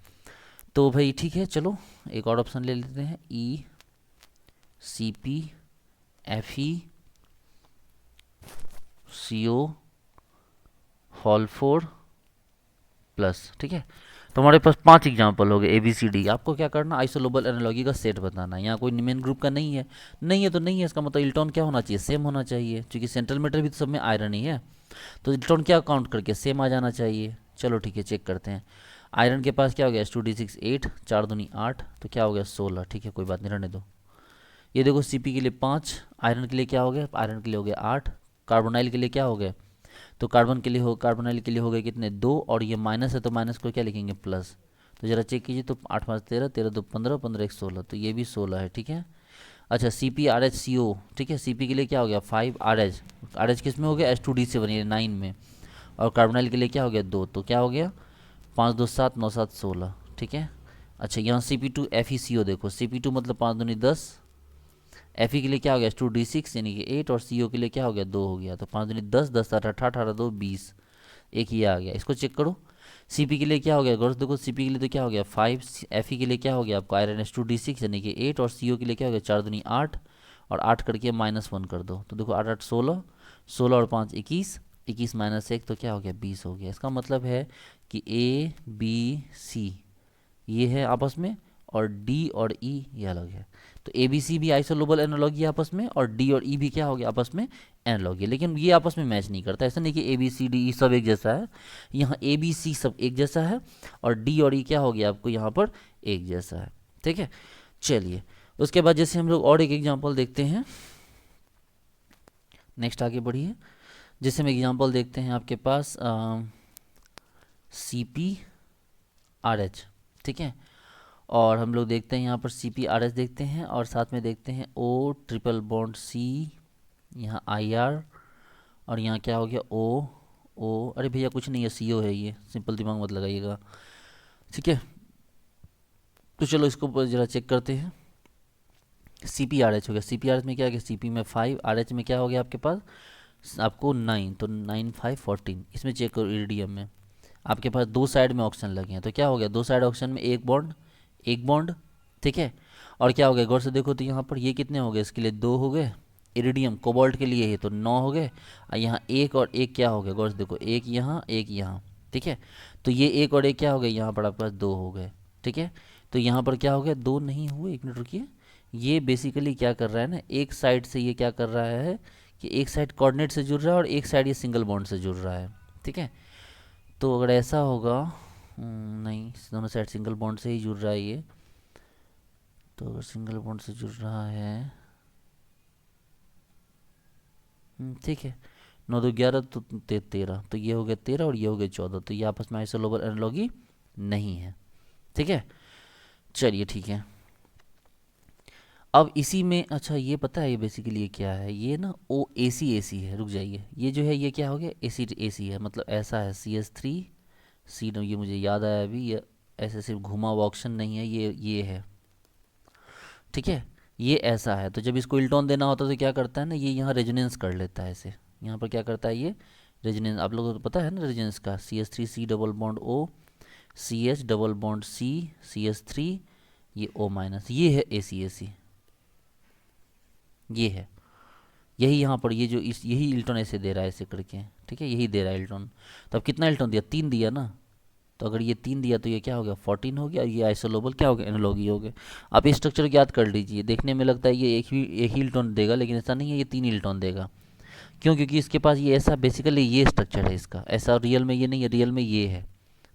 तो भाई ठीक है, चलो एक और ऑप्शन ले लेते हैं, E, Cp, Fe, CO, Fol4 plus, ठीक है। तो हमारे पास 5 एग्जाम्पल हो गए ABCD। आपको क्या करना, आइसोलोबल एनालॉगी का सेट बताना है। यहाँ कोई मेन ग्रुप का नहीं है, नहीं है तो नहीं है, इसका मतलब इलेक्ट्रॉन क्या होना चाहिए, सेम होना चाहिए, क्योंकि सेंट्रल मेटल भी तो सब में आयरन ही है, तो इलेक्ट्रॉन क्या काउंट करके सेम आ जाना चाहिए। चलो ठीक है, चेक करते हैं। आयरन के पास क्या हो गया, H2D6 8, 4 दूनी 8, तो क्या हो गया 16, ठीक है, कोई बात नहीं, रहने दो। ये देखो Cp के लिए 5, आयरन के लिए क्या हो गया, आयरन के लिए हो गया 8, कार्बोनाइल के लिए क्या हो गया, तो कार्बोनाइल के लिए हो गए कितने, 2, और ये माइनस है तो माइनस को क्या लिखेंगे, प्लस। तो जरा चेक कीजिए, तो 8 5 13, 13 2 15, 15 1 16, तो ये भी 16 है, ठीक है। अच्छा CpRHCO, ठीक है, Cp के लिए क्या हो गया 5, RH किस में हो गया, H2D7 ये 9 में, और कार्बोनाइल के लिए क्या हो गया 2, तो क्या हो गया 5 2 7 9 7 16, ठीक है। अच्छा यहाँ Cp2FeCO देखो, Cp2 मतलब 5 दूनी 10, Fe के लिए क्या हो गया H2D6 यानी कि 8, और CO के लिए क्या हो गया 2 हो गया, तो 5 दूनी 10, 10 18 18 2 20, एक ही आ गया। इसको चेक करो, Cp के लिए क्या हो गया, गौर से देखो, Cp के लिए तो क्या हो गया 5, Fe के लिए क्या हो गया आपको आयरन H2D6 यानी कि 8, और CO के लिए क्या हो गया 4 दूनी 8, और 8 करके -1 कर दो, तो देखो 8 8 16, 16 और 5 21, 21 माइनस 1 तो क्या हो गया 20 हो गया। इसका मतलब है कि ABC ये है आपस में, और D और E ये अलग है। तो ABC भी आइसोलोबल एनालॉगी है आपस में, और D और E भी क्या हो गया आपस में एनालॉगी, लेकिन ये आपस में मैच नहीं करता। ऐसा नहीं कि ABCD सब एक जैसा है, यहाँ ABC सब एक जैसा है, और D और E क्या हो गया आपको यहाँ पर एक जैसा है, ठीक है। चलिए उसके बाद जैसे हम लोग और एक एग्जाम्पल देखते हैं, नेक्स्ट आगे बढ़िए। जैसे हम एग्जाम्पल देखते हैं आपके पास CpRH, ठीक है, और हम लोग देखते हैं यहाँ पर CpRH देखते हैं, और साथ में देखते हैं O ट्रिपल बॉन्ड C, यहाँ IR, और यहाँ क्या हो गया O, अरे भैया कुछ नहीं है, CO है, ये सिंपल दिमाग मत लगाइएगा, ठीक है। तो चलो इसको जरा चेक करते हैं। CpRH हो गया, CpRH में क्या हो गया, Cp में 5, RH में क्या हो गया आपके पास आपको 9, तो 9 5 14। इसमें चेक करो इरिडियम में आपके पास 2 साइड में ऑक्सीजन लगे हैं, तो क्या हो गया 2 साइड ऑक्सीजन में एक बॉन्ड, ठीक है। और क्या हो गया, गौर से देखो तो यहाँ पर ये कितने हो गए, इसके लिए 2 हो गए, इरिडियम कोबाल्ट के लिए है तो 9 हो गए, और यहाँ एक और एक क्या हो गया, गौर से देखो एक यहाँ, ठीक है। तो ये एक और एक क्या हो गए, यहाँ पर आपके पास 2 हो गए, ठीक है। तो यहाँ पर क्या हो गया, 2 नहीं हुए, एक मिनट रुकिए। ये बेसिकली क्या कर रहा है ना, एक साइड से ये क्या कर रहा है कि एक साइड कोऑर्डिनेट से जुड़ रहा है, और एक साइड ये सिंगल बॉन्ड से जुड़ रहा है, ठीक है। तो अगर ऐसा होगा, नहीं दोनों साइड सिंगल बॉन्ड से ही जुड़ रहा है ये, तो अगर सिंगल बॉन्ड से जुड़ रहा है, ठीक है, 9 2 11 तो 13, तो ये हो गया 13 और ये हो गया 14, तो ये आपस में आइसोलोबल एनालॉगी नहीं है, ठीक है। चलिए ठीक है, अब इसी में अच्छा ये पता है ये बेसिकली ये क्या है, ये ना ओ AC है, रुक जाइए, ये जो है ये क्या हो गया AC है, मतलब ऐसा है CH3 C, ये मुझे याद आया अभी, ये ऐसे सिर्फ घुमा हुआ ऑप्शन नहीं है, ये है, ठीक है, ये ऐसा है। तो जब इसको इल्टॉन देना होता है तो क्या करता है ना, ये यहाँ रेजोनेंस कर लेता है ऐसे, यहाँ पर क्या करता है ये रेजोनेंस, आप लोगों को पता है ना रेजोनेंस का, CH3 C double bond O, CH double bond C, CH3, ये O-, ये है AC ये है, यही यहाँ पर ये जो इस यही इलेक्ट्रॉन ऐसे दे रहा है ऐसे करके, ठीक है, यही दे रहा है इलेक्ट्रॉन। तो अब कितना इलेक्ट्रॉन दिया, 3 दिया ना, तो अगर ये 3 दिया तो ये क्या हो गया 14 हो गया, और ये आइसोलोबल क्या हो गया एनालॉगी हो गया। आप ये स्ट्रक्चर याद कर लीजिए, देखने में लगता है ये एक ही इलेक्ट्रॉन देगा, लेकिन ऐसा नहीं है, ये 3 इलेक्ट्रॉन देगा। क्यों, क्योंकि इसके पास ये ऐसा बेसिकली ये स्ट्रक्चर है इसका, ऐसा रियल में ये नहीं है, रियल में ये है,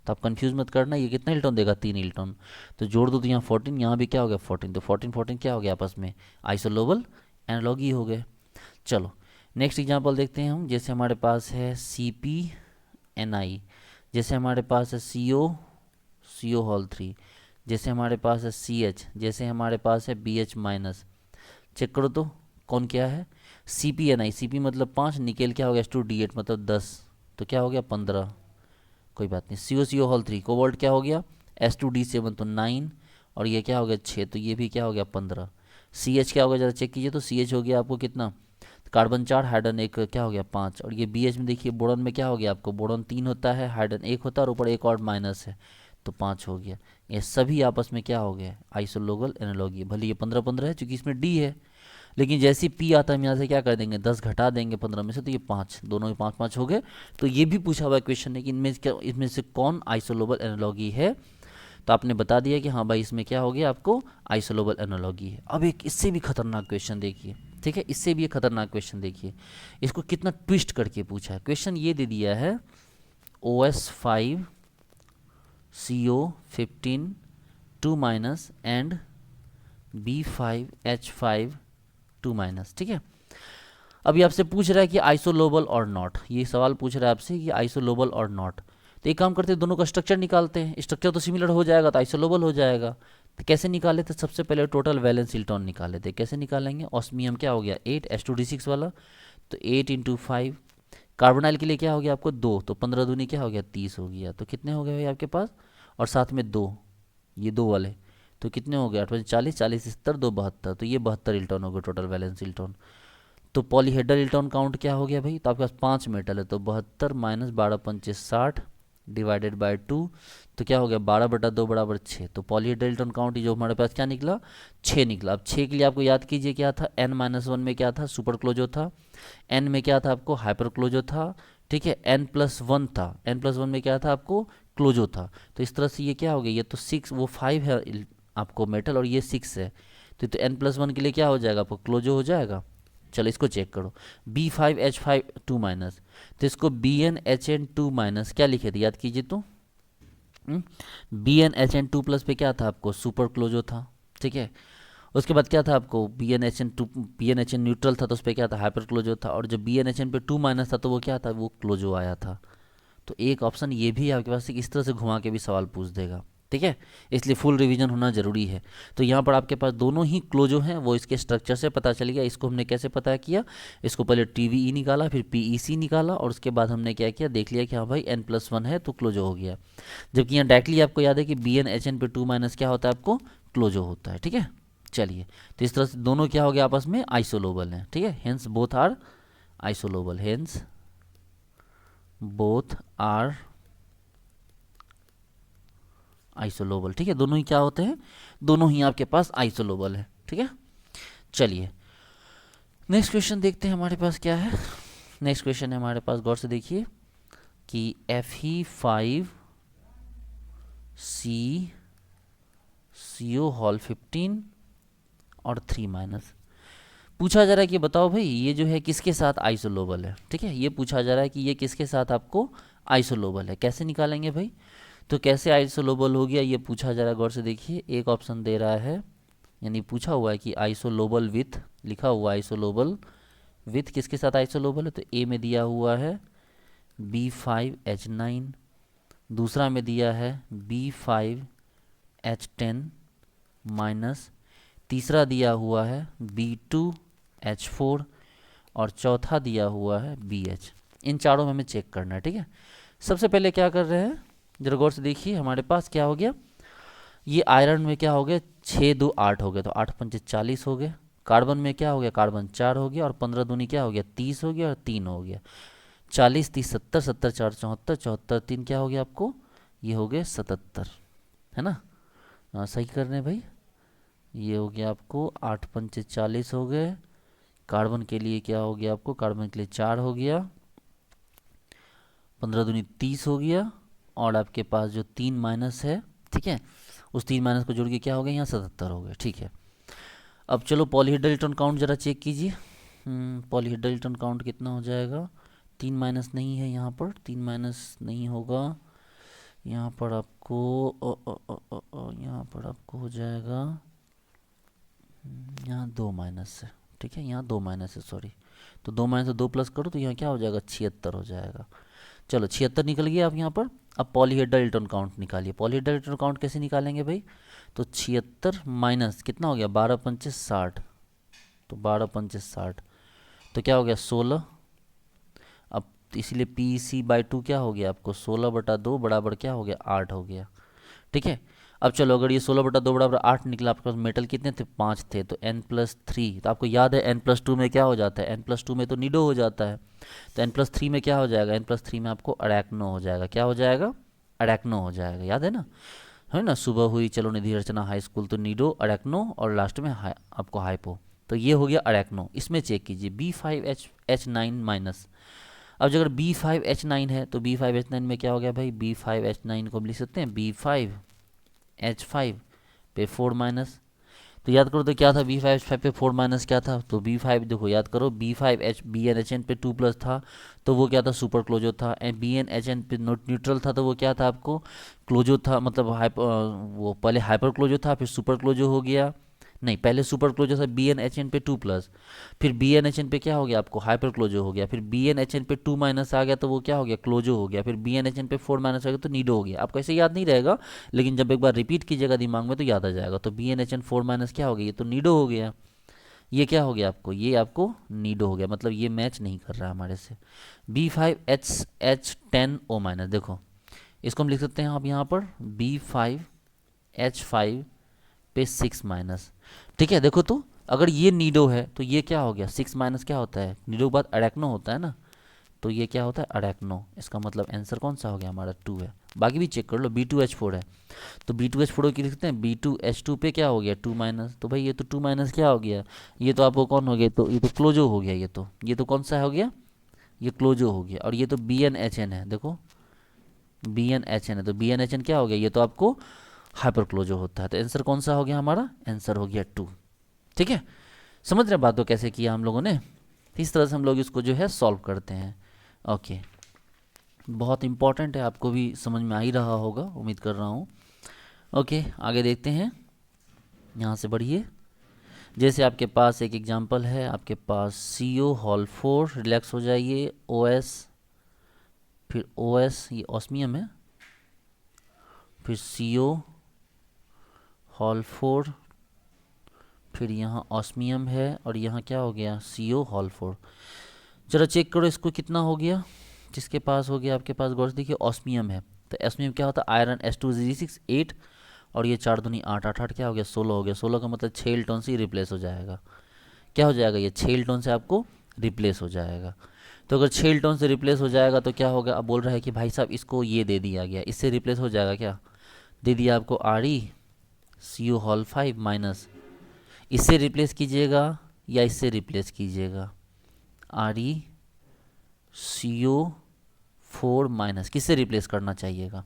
तो आप कंफ्यूज मत करना, ये कितना इलेक्ट्रॉन देगा, 3 इलेक्ट्रॉन। तो जोड़ दो तो यहाँ 14, यहाँ भी क्या हो गया 14, तो 14 14 क्या हो गया आपस में आइसोलोबल एनालॉगी हो गए। चलो नेक्स्ट एग्जांपल देखते हैं हम। जैसे हमारे पास है CpNi, जैसे हमारे पास है CO3, जैसे हमारे पास है CH, जैसे हमारे पास है BH माइनस। चेक करो तो कौन क्या है, CpNi, Cp मतलब 5, निकेल क्या हो गया H2D8 मतलब 10, तो क्या हो गया 15, कोई बात नहीं। CO3 कोबाल्ट क्या हो गया H2D7 तो 9, और ये क्या हो गया 6, तो ये भी क्या हो गया 15। CH क्या हो गया ज़रा चेक कीजिए, तो CH हो गया आपको कितना, कार्बन 4 हाइड्रोजन 1 क्या हो गया 5, और ये BH में देखिए बोरॉन में क्या हो गया आपको, बोरॉन 3 होता है, हाइड्रोजन 1 होता है, और ऊपर एक और माइनस है तो 5 हो गया। ये सभी आपस में क्या हो गया आइसोलोबल एनालॉगी। भले ये 15 15 है चूंकि इसमें D है, लेकिन जैसे ही P आता है हम यहाँ से क्या कर देंगे 10 घटा देंगे 15 में से, तो ये 5, दोनों में 5 5 हो गए। तो ये भी पूछा हुआ क्वेश्चन है कि इनमें से कौन आइसोलोबल एनालॉगी है, तो आपने बता दिया कि हाँ भाई इसमें क्या हो गया आपको आइसोलोबल एनालॉगी है। अब एक इससे भी खतरनाक क्वेश्चन देखिए, ठीक है, इससे भी एक खतरनाक क्वेश्चन देखिए, इसको कितना ट्विस्ट करके पूछा है। क्वेश्चन ये दे दिया है OS5 CO15 2 minus and B5H5 2 minus, ठीक है। अभी आपसे पूछ रहा है कि आइसोलोबल और नॉट, ये सवाल पूछ रहा है आपसे कि आइसोलोबल और नॉट। तो एक काम करते हैं दोनों का स्ट्रक्चर निकालते हैं, स्ट्रक्चर तो सिमिलर हो जाएगा तो आइसोलोबल हो जाएगा। तो कैसे निकाले थे, सबसे पहले टोटल वैलेंस इलेक्ट्रॉन निकाले थे। कैसे निकालेंगे, ऑस्मियम क्या हो गया 8 H2D6 वाला, तो 8 × 5। कार्बोनाइल के लिए क्या हो गया आपको 2, तो 15 दूनी क्या हो गया 30 हो गया। तो कितने हो गए भाई आपके पास, और साथ में 2, ये 2 वाले, तो कितने हो गए 8 40 40 70 2 72, तो ये 72 इलेक्ट्रॉन हो गए टोटल वैलेंस इलेक्ट्रॉन। तो पॉलीहेड्रल इलेक्ट्रॉन काउंट क्या हो गया भाई, तो आपके पास 5 मेटल है, तो 72 माइनस 12 पंचे 60 डिवाइडेड बाय 2, तो क्या हो गया 12/2 बराबर 6। तो पॉलीहेड्रल इलेक्ट्रॉन काउंट जो हमारे पास क्या निकला 6 निकला। अब 6 के लिए आपको याद कीजिए क्या था, N-1 में क्या था सुपर क्लोजो था, N में क्या था आपको हाइपर क्लोजो था, ठीक है, N+1 था, N+1 में क्या था आपको क्लोजो था। तो इस तरह से ये क्या हो गया, ये तो 6 वो 5 है आपको मेटल, और ये 6 है, तो N+1 के लिए क्या हो जाएगा आपको क्लोजो हो जाएगा। चलो इसको चेक करो, B5H5 2 माइनस, तो इसको BnHn2 माइनस क्या लिखे थे याद कीजिए तो, BnHn2 प्लस पे क्या था आपको सुपर क्लोजो था, ठीक है। उसके बाद क्या था आपको BnHn न्यूट्रल था, तो उस पर क्या था हाइपर क्लोजो था, और जब BnHn पे 2 माइनस था तो वो क्या था वो क्लोजो आया था। तो एक ऑप्शन ये भी आपके पास इस तरह से घुमा के भी सवाल पूछ देगा, ठीक है, इसलिए फुल रिवीजन होना जरूरी है। तो यहाँ पर आपके पास दोनों ही क्लोजो हैं, वो इसके स्ट्रक्चर से पता चल गया। इसको हमने कैसे पता किया, इसको पहले TVE निकाला, फिर PEC निकाला, और उसके बाद हमने क्या किया देख लिया कि हाँ भाई N+1 है तो क्लोजो हो गया। जबकि यहाँ डायरेक्टली आपको याद है कि BnHn पे 2 माइनस क्या होता है आपको क्लोजो होता है, ठीक है। चलिए तो इस तरह से दोनों क्या हो गया आपस में आइसोलोबल हैं, ठीक है, hence both are isolobal, hence both are isolobal, ठीक है, दोनों ही क्या होते हैं, दोनों ही आपके पास आइसोलोबल है, ठीक है। चलिए नेक्स्ट क्वेश्चन देखते हैं हमारे पास क्या है। नेक्स्ट क्वेश्चन है हमारे पास, गौर से देखिए कि Fe5CCO15 और 3 माइनस पूछा जा रहा है कि बताओ भाई ये जो है किसके साथ आइसोलोबल है, ठीक है, ये पूछा जा रहा है कि ये किसके साथ आपको आइसोलोबल है। कैसे निकालेंगे भाई, तो कैसे आइसोलोबल हो गया ये पूछा जा रहा है। गौर से देखिए एक ऑप्शन दे रहा है, यानी पूछा हुआ है कि आइसोलोबल विथ, लिखा हुआ आइसोलोबल विथ किसके साथ आइसोलोबल है, तो ए में दिया हुआ है B5H9, दूसरा में दिया है B5H10 माइनस, तीसरा दिया हुआ है B2H4, और चौथा दिया हुआ है BH। इन चारों में हमें चेक करना है, ठीक है। सबसे पहले क्या कर रहे हैं जरा गौर से देखिए, हमारे पास क्या हो गया, ये आयरन में क्या हो गया 6 2 8 हो गया, तो 8 पंचे 40 हो गए। कार्बन में क्या हो गया, कार्बन 4 हो गया, और 15 दूनी क्या हो गया 30 हो गया, और 3 हो गया 40 30 70 70 4 74 74 3 क्या हो गया आपको, ये हो गए 77, है ना। सही कर रहे हैं भाई, ये हो गया आपको 8 पंचे 40 हो गए। कार्बन के लिए क्या हो गया आपको, कार्बन के लिए 4 हो गया, 15 दूनी 30 हो गया, और आपके पास जो 3 माइनस है, ठीक है, उस 3 माइनस को जोड़ के क्या हो गया यहाँ 77 हो गया, ठीक है। अब चलो पॉलीहेड्रल इलेक्ट्रॉन काउंट जरा चेक कीजिए, पॉलीहेड्रल इलेक्ट्रॉन काउंट कितना हो जाएगा, 3 माइनस नहीं है यहाँ पर, 3 माइनस नहीं होगा, यहाँ पर आपको यहाँ पर आपको हो जाएगा यहाँ 2 माइनस है, ठीक है, यहाँ 2 माइनस है, सॉरी। तो 2 माइनस से 2 प्लस करो तो यहाँ क्या हो जाएगा, 76 हो जाएगा। चलो 76 निकल गया आप यहाँ पर। अब पॉलीहेड्रल इलेक्ट्रॉन काउंट निकालिए। पॉलीहेड्रल इलेक्ट्रॉन काउंट कैसे निकालेंगे भाई, तो 76 माइनस कितना हो गया, 12 पंचे 60, तो 12 पंचे 60 तो क्या हो गया 16। अब इसीलिए पी सी बाई 2 क्या हो गया आपको, 16/2 बराबर क्या हो गया, 8 हो गया, ठीक है। अब चलो अगर ये 16/2 बराबर 8 निकला, आपके पास मेटल कितने थे, 5 थे, तो n+3, तो आपको याद है n+2 में क्या हो जाता है, n+2 में तो निडो हो जाता है, तो n+3 में क्या हो जाएगा, n+3 में आपको अरैक्नो हो जाएगा, क्या हो जाएगा, अरैक्नो हो जाएगा, याद है ना, सुबह हुई चलो निधि अर्चना हाई स्कूल, तो निडो अरैक्नो और लास्ट में आपको हाइपो, तो ये हो गया अरैक्नो। इसमें चेक कीजिए B5H9 माइनस। अब अगर B5H9 है तो B5H9 में क्या हो गया भाई, B5H9 को हम लिख सकते हैं B5H5 पे 4 माइनस, तो याद करो तो क्या था, B5H5 पे 4 माइनस क्या था, तो B5 देखो याद करो, BNHN पे 2 प्लस था तो वो क्या था, सुपर क्लोजो था, एंड BNHN पे न्यूट्रल था तो वो क्या था आपको, क्लोजो था, मतलब वो पहले हाइपर क्लोजो था फिर सुपर क्लोजो हो गया, नहीं पहले सुपर क्लोजो था BNHN पे 2 प्लस, फिर BNHN पे क्या हो गया आपको, हाइपर क्लोजो हो गया, फिर BNHN पे 2 माइनस आ गया तो वो क्या हो गया, क्लोजो हो गया, फिर BNHN पे 4 माइनस आ गया तो नीडो हो गया। आपको ऐसे याद नहीं रहेगा, लेकिन जब एक बार रिपीट कीजिएगा दिमाग में तो याद आ जाएगा। तो BNHN 4 माइनस क्या हो गया, ये तो नीडो हो गया, ये क्या हो गया आपको, ये आपको नीडो हो गया, मतलब ये मैच नहीं कर रहा है हमारे से। B5H10O माइनस, देखो इसको हम लिख सकते हैं आप यहाँ पर B5H5 पे 6 माइनस, ठीक है। देखो तो अगर ये नीडो है तो ये क्या हो गया, 6 माइनस क्या होता है, नीडो के बाद अरैक्नो होता है ना, तो ये क्या होता है अरैक्नो, इसका मतलब आंसर कौन सा हो गया हमारा 2 है। बाकी भी चेक कर लो, B2H4 है तो B2H4 की लिखते हैं B2H2 पे क्या हो गया 2 माइनस, तो भाई ये तो 2 माइनस क्या हो गया, ये तो आपको कौन हो गया, तो ये तो क्लोजो हो गया, ये तो कौन सा हो गया, ये क्लोजो हो गया, और ये तो BNHN है, देखो BNHN है तो BNHN क्या हो गया, ये तो आपको हाइपर क्लोजो होता है, तो आंसर कौन सा हो गया हमारा, आंसर हो गया 2, ठीक है। समझ रहे बात को कैसे किया हम लोगों ने, इस तरह से हम लोग इसको जो है सॉल्व करते हैं। ओके, बहुत इंपॉर्टेंट है, आपको भी समझ में आ ही रहा होगा उम्मीद कर रहा हूँ। ओके आगे देखते हैं, यहाँ से बढ़िए। जैसे आपके पास एक एग्जांपल है, आपके पास CO हॉल 4, रिलैक्स हो जाइए, OS, फिर OS ये ऑस्मियम है, फिर CO हॉल 4, फिर यहाँ ऑस्मियम है, और यहाँ क्या हो गया CO हॉल 4। जरा चेक करो इसको कितना हो गया, जिसके पास हो गया आपके पास, गौर से देखिए ऑस्मियम है, तो ऑस्मियम क्या होता है, आयरन S2 8, और ये 4 दूनी 8, 8 8 क्या हो गया 16 हो गया, 16 का मतलब 6 इलेक्ट्रॉन से रिप्लेस हो जाएगा, क्या हो जाएगा, ये 6 इलेक्ट्रॉन से आपको रिप्लेस हो जाएगा। तो अगर 6 इलेक्ट्रॉन से रिप्लेस हो जाएगा तो क्या होगा, अब बोल रहा है कि भाई साहब इसको ये दे दिया गया, इससे रिप्लेस हो जाएगा, क्या दे दिया आपको, ReCO हॉल 5 माइनस, इससे रिप्लेस कीजिएगा या इससे रिप्लेस कीजिएगा, ReCO4 माइनस, किससे रिप्लेस करना चाहिएगा,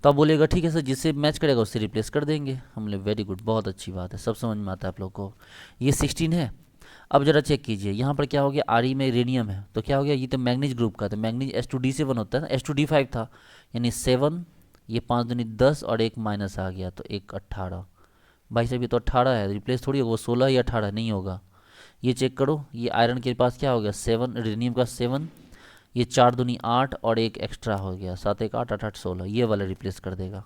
तो आप बोलेगा ठीक है सर जिससे मैच करेगा उससे रिप्लेस कर देंगे, हमने वेरी गुड, बहुत अच्छी बात है, सब समझ में आता है आप लोग को। ये 16 है। अब जरा चेक कीजिए यहाँ पर क्या हो गया, RE में रेडियम है तो क्या हो गया, ये तो मैग्नीज ग्रुप का, तो मैग्नीज S2D7 होता है ना, S2D5 था, यानी 7, ये 5 दूनी 10 और एक माइनस आ गया तो 1 18, भाई साहब ये तो 18 है, रिप्लेस थोड़ी होगा, वो 16 या 18 नहीं होगा। ये चेक करो, ये आयरन के पास क्या हो गया 7, रेडियम का 7, ये 4 दूनी 8 और एक एक्स्ट्रा हो गया 7 1 8 8 8 16, ये वाला रिप्लेस कर देगा।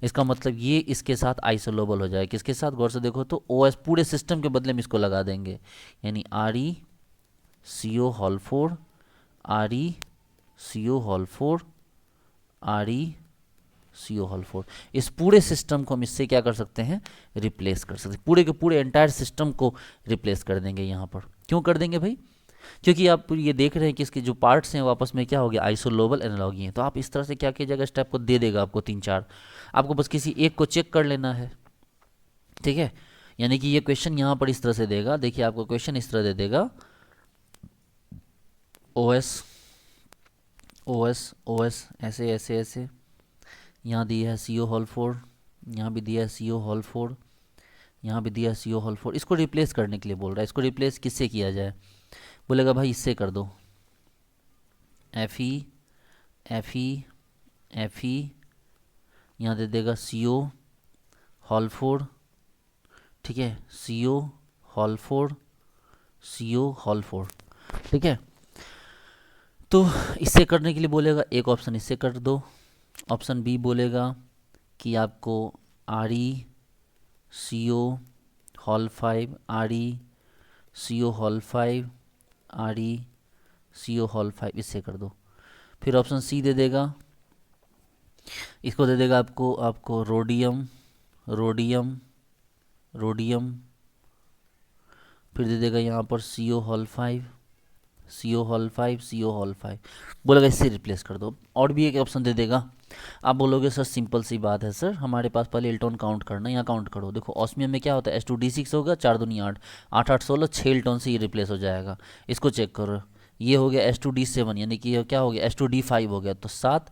इसका मतलब ये इसके साथ आइसोलोबल हो जाएगा, किसके साथ, गौर से देखो तो OS पूरे सिस्टम के बदले में इसको लगा देंगे, यानी ReCO hall 4, ReCO hall 4, ReCO hall 4, इस पूरे सिस्टम को हम इससे क्या कर सकते हैं, रिप्लेस कर सकते हैं, पूरे के पूरे एंटायर सिस्टम को रिप्लेस कर देंगे यहाँ पर। क्यों कर देंगे भाई, क्योंकि आप ये देख रहे हैं कि इसके जो पार्ट्स हैं वो आपस में क्या हो गया, आइसोलोबल एनालॉगी हैं, तो आप इस तरह से क्या कीजिएगा, स्टेप को दे देगा आपको 3 4, आपको बस किसी एक को चेक कर लेना है, ठीक है। यानी कि ये क्वेश्चन यहाँ पर इस तरह से देगा, देखिए आपको क्वेश्चन इस तरह दे देगा, OS OS OS ऐसे ऐसे ऐसे, यहाँ दिया है CO हॉल 4, यहाँ भी दिया है CO हॉल 4, यहाँ भी दिया है CO हॉल 4, इसको रिप्लेस करने के लिए बोल रहा है, इसको रिप्लेस किससे किया जाए, बोलेगा भाई इससे कर दो, Fe Fe Fe यहाँ दे देगा CO हॉल 4, ठीक है, CO हॉल 4, CO हॉल 4, ठीक है। तो इससे करने के लिए बोलेगा एक ऑप्शन इससे कर दो, ऑप्शन बी बोलेगा कि आपको CO hall 5, CO hall 5, CO hall 5 इससे कर दो। फिर ऑप्शन सी दे देगा, इसको दे देगा आपको रोडियम, फिर दे देगा यहाँ पर CO हॉल 5, CO हॉल 5, बोलेगा इससे रिप्लेस कर दो। और भी एक ऑप्शन दे देगा। आप बोलोगे सर सिंपल सी बात है सर, हमारे पास पहले इलेक्ट्रॉन काउंट करना है, यहाँ काउंट करो। देखो ऑस्मियम में क्या होता है, H2D6 होगा, 4 दूनी 8, 8 8 16, 6 इलेक्ट्रॉन से ये रिप्लेस हो जाएगा। इसको चेक करो, ये हो गया H2D7, यानी कि ये क्या हो गया, H2D5 हो गया, तो 7,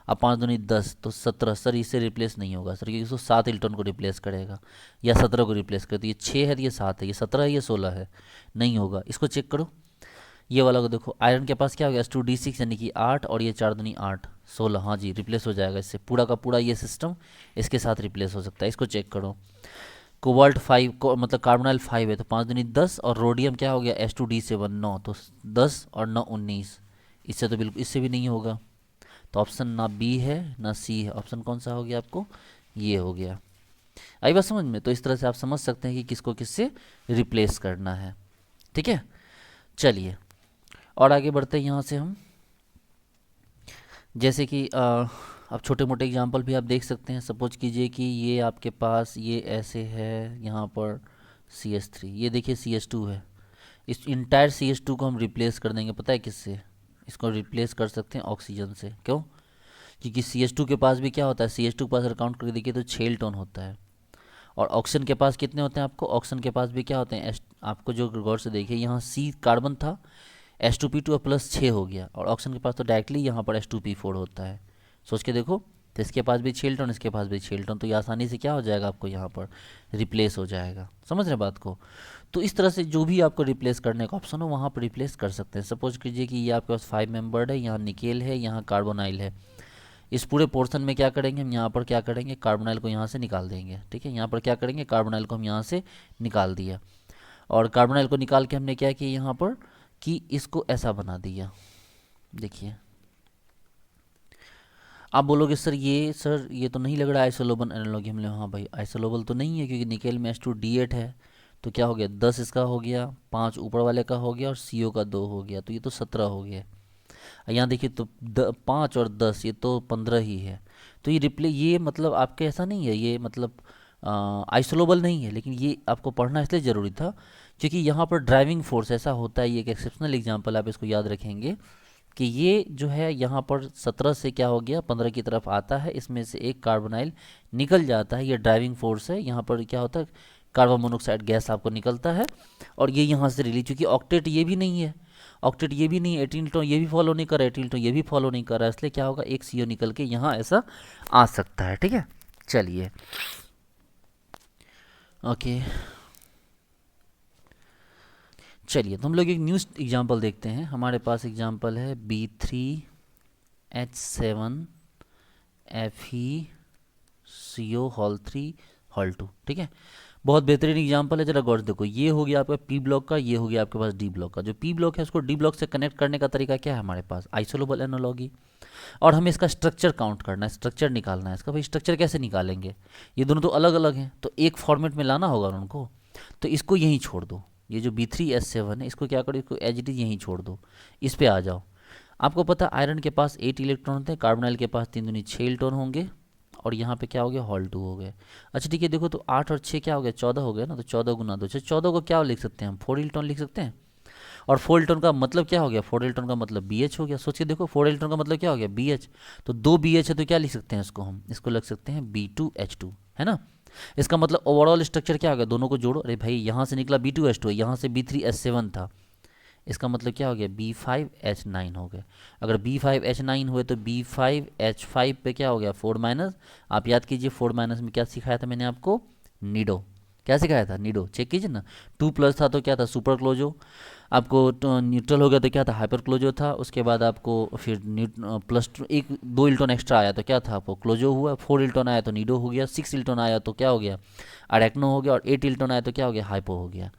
अब 5 दूनी 10, तो 17। सर इससे रिप्लेस नहीं होगा सर, क्योंकि इसको 7 इलेक्ट्रॉन को रिप्लेस करेगा या 17 को रिप्लेस करे, तो ये 6 है, तो ये 7 है, ये 17 है, ये 16 है, नहीं होगा। इसको चेक करो, ये वाला को देखो, आयरन के पास क्या हो गया, H2D6 यानी कि 8, और ये 4 दूनी 8, 16, हाँ जी रिप्लेस हो जाएगा इससे, पूरा का पूरा ये सिस्टम इसके साथ रिप्लेस हो सकता है। इसको चेक करो, कोबाल्ट 5 को मतलब कार्बोनाइल 5 है, तो 5 दूनी 10, और रोडियम क्या हो गया, H2D7 9, तो 10 और 9 19, इससे तो बिल्कुल इससे भी नहीं होगा। तो ऑप्शन ना बी है ना सी है, ऑप्शन कौन सा हो गया आपको, ये हो गया। आई बात समझ में? तो इस तरह से आप समझ सकते हैं कि किसको किससे रिप्लेस करना है, ठीक है। चलिए और आगे बढ़ते हैं यहाँ से हम, जैसे कि अब छोटे मोटे एग्जांपल भी आप देख सकते हैं। सपोज कीजिए कि ये आपके पास ये ऐसे है, यहाँ पर CH3, ये देखिए CH2 है, इस इंटायर CH2 को हम रिप्लेस कर देंगे, पता है किससे, इसको रिप्लेस कर सकते हैं ऑक्सीजन से। क्यों? क्योंकि CH2 के पास भी क्या होता है, CH2 के पास अगर काउंट करके देखिए तो 6 इलेक्ट्रॉन होता है, और ऑक्सीजन के पास कितने होते हैं आपको, ऑक्सीजन के पास भी क्या होते हैं, आपको जो गौर से देखिए यहाँ C कार्बन था, H2P2 प्लस 6 हो गया, और ऑक्सीजन के पास तो डायरेक्टली यहाँ पर H2P4 होता है। सोच के देखो, तो इसके पास भी 6 इलेक्ट्रॉन, इसके पास भी 6 इलेक्ट्रॉन, तो ये आसानी से क्या हो जाएगा आपको यहाँ पर रिप्लेस हो जाएगा। समझ रहे बात को? तो इस तरह से जो भी आपको रिप्लेस करने का ऑप्शन हो वहाँ पर रिप्लेस कर सकते हैं। सपोज कीजिए कि ये आपके पास 5 मेंबर्ड है, यहाँ निकेल है, यहाँ कार्बोनाइल है, इस पूरे पोर्शन में क्या करेंगे हम, यहाँ पर क्या करेंगे, कार्बोनाइल को यहाँ से निकाल देंगे, ठीक है। यहाँ पर क्या करेंगे, कार्बोनाइल को हम यहाँ से निकाल दिया, और कार्बोनाइल को निकाल के हमने क्या किया यहाँ पर कि इसको ऐसा बना दिया। देखिए आप बोलोगे सर ये तो नहीं लग रहा आइसोलोबल एनालॉगी। हमने हाँ भाई आइसोलोबल तो नहीं है, क्योंकि निकेल में H2D8 है, तो क्या हो गया 10 इसका हो गया, 5 ऊपर वाले का हो गया, और CO का 2 हो गया, तो ये तो 17 हो गया। यहाँ देखिए तो 5 और 10 ये तो 15 ही है। तो ये मतलब आपके ऐसा नहीं है, ये मतलब आइसोलोबल नहीं है, लेकिन ये आपको पढ़ना इसलिए ज़रूरी था क्योंकि यहाँ पर ड्राइविंग फोर्स ऐसा होता है। ये एक एक्सेप्शनल एग्जांपल, आप इसको याद रखेंगे कि ये जो है यहाँ पर 17 से क्या हो गया 15 की तरफ आता है, इसमें से एक कार्बोनाइल निकल जाता है, ये ड्राइविंग फोर्स है। यहाँ पर क्या होता है, कार्बन मोनोऑक्साइड गैस आपको निकलता है, और ये यहाँ से रिलीज, क्योंकि ऑक्टेट ये भी नहीं है, 18 इलेक्ट्रॉन ये भी फॉलो नहीं कर रहा है, 18 इलेक्ट्रॉन ये भी फॉलो नहीं कर रहा है, इसलिए क्या होगा एक CO निकल के यहाँ ऐसा आ सकता है, ठीक है। चलिए ओके, चलिए तो हम लोग एक न्यू एग्जांपल देखते हैं। हमारे पास एग्जांपल है B3H7Fe CO हॉल 3 हॉल 2, ठीक है। बहुत बेहतरीन एग्जांपल है, जरा गौर से देखो। ये हो गया आपका P ब्लॉक का, ये हो गया आपके पास D ब्लॉक का। जो P ब्लॉक है उसको D ब्लॉक से कनेक्ट करने का तरीका क्या है हमारे पास, आइसोलोबल एनालॉगी, और हमें इसका स्ट्रक्चर काउंट करना है, स्ट्रक्चर निकालना है इसका। भाई स्ट्रक्चर कैसे निकालेंगे, ये दोनों तो अलग अलग हैं, तो एक फॉर्मेट में लाना होगा उनको। तो इसको यहीं छोड़ दो, ये जो B3H7 है इसको क्या करो, इसको एज इट इज यहीं छोड़ दो, इस पे आ जाओ। आपको पता आयरन के पास 8 इलेक्ट्रॉन होते हैं, कार्बोनाइल के पास 3 दूनी 6 इलेक्ट्रॉन होंगे, और यहाँ पे क्या हो गया हॉल 2 हो गए। अच्छा ठीक है, देखो तो 8 और 6 क्या हो गया 14 हो गया ना, तो 14 गुना 2, 14 को क्या लिख सकते हैं हम 4 इलेक्ट्रॉन लिख सकते हैं। और 4 इलेक्ट्रॉन का मतलब क्या हो गया, 4 इलेक्ट्रॉन का मतलब BH हो गया। सोच के देखो 4 इलेक्ट्रॉन का मतलब क्या हो गया BH, तो 2 BH है, तो क्या लिख सकते हैं इसको हम, इसको लिख सकते हैं B2H2, है ना। इसका मतलब ओवरऑल स्ट्रक्चर क्या हो गया, दोनों को जोड़ो। अरे भाई यहाँ से निकला B2H2, यहाँ से B3H7 था, इसका मतलब क्या हो गया B5H9 हो गया। अगर B5H9 हुए तो B5H5 पे क्या हो गया 4 माइनस। आप याद कीजिए 4 माइनस में क्या सिखाया था मैंने आपको, नीडो। क्या सिखाया था? नीडो। चेक कीजिए ना। 2+ था तो क्या था? सुपर क्लोजो। आपको न्यूट्रल हो गया तो क्या था? हाइपर क्लोजो था। उसके बाद आपको फिर +2 एक 2 इलेक्ट्रॉन एक्स्ट्रा आया तो क्या था? आपको क्लोजो हुआ। 4 इलेक्ट्रॉन आया तो नीडो हो गया। 6 इलेक्ट्रॉन आया तो क्या हो गया? अरेक्नो हो गया। और 8 इलेक्ट्रॉन आया तो क्या हो गया? हाइपो हो गया।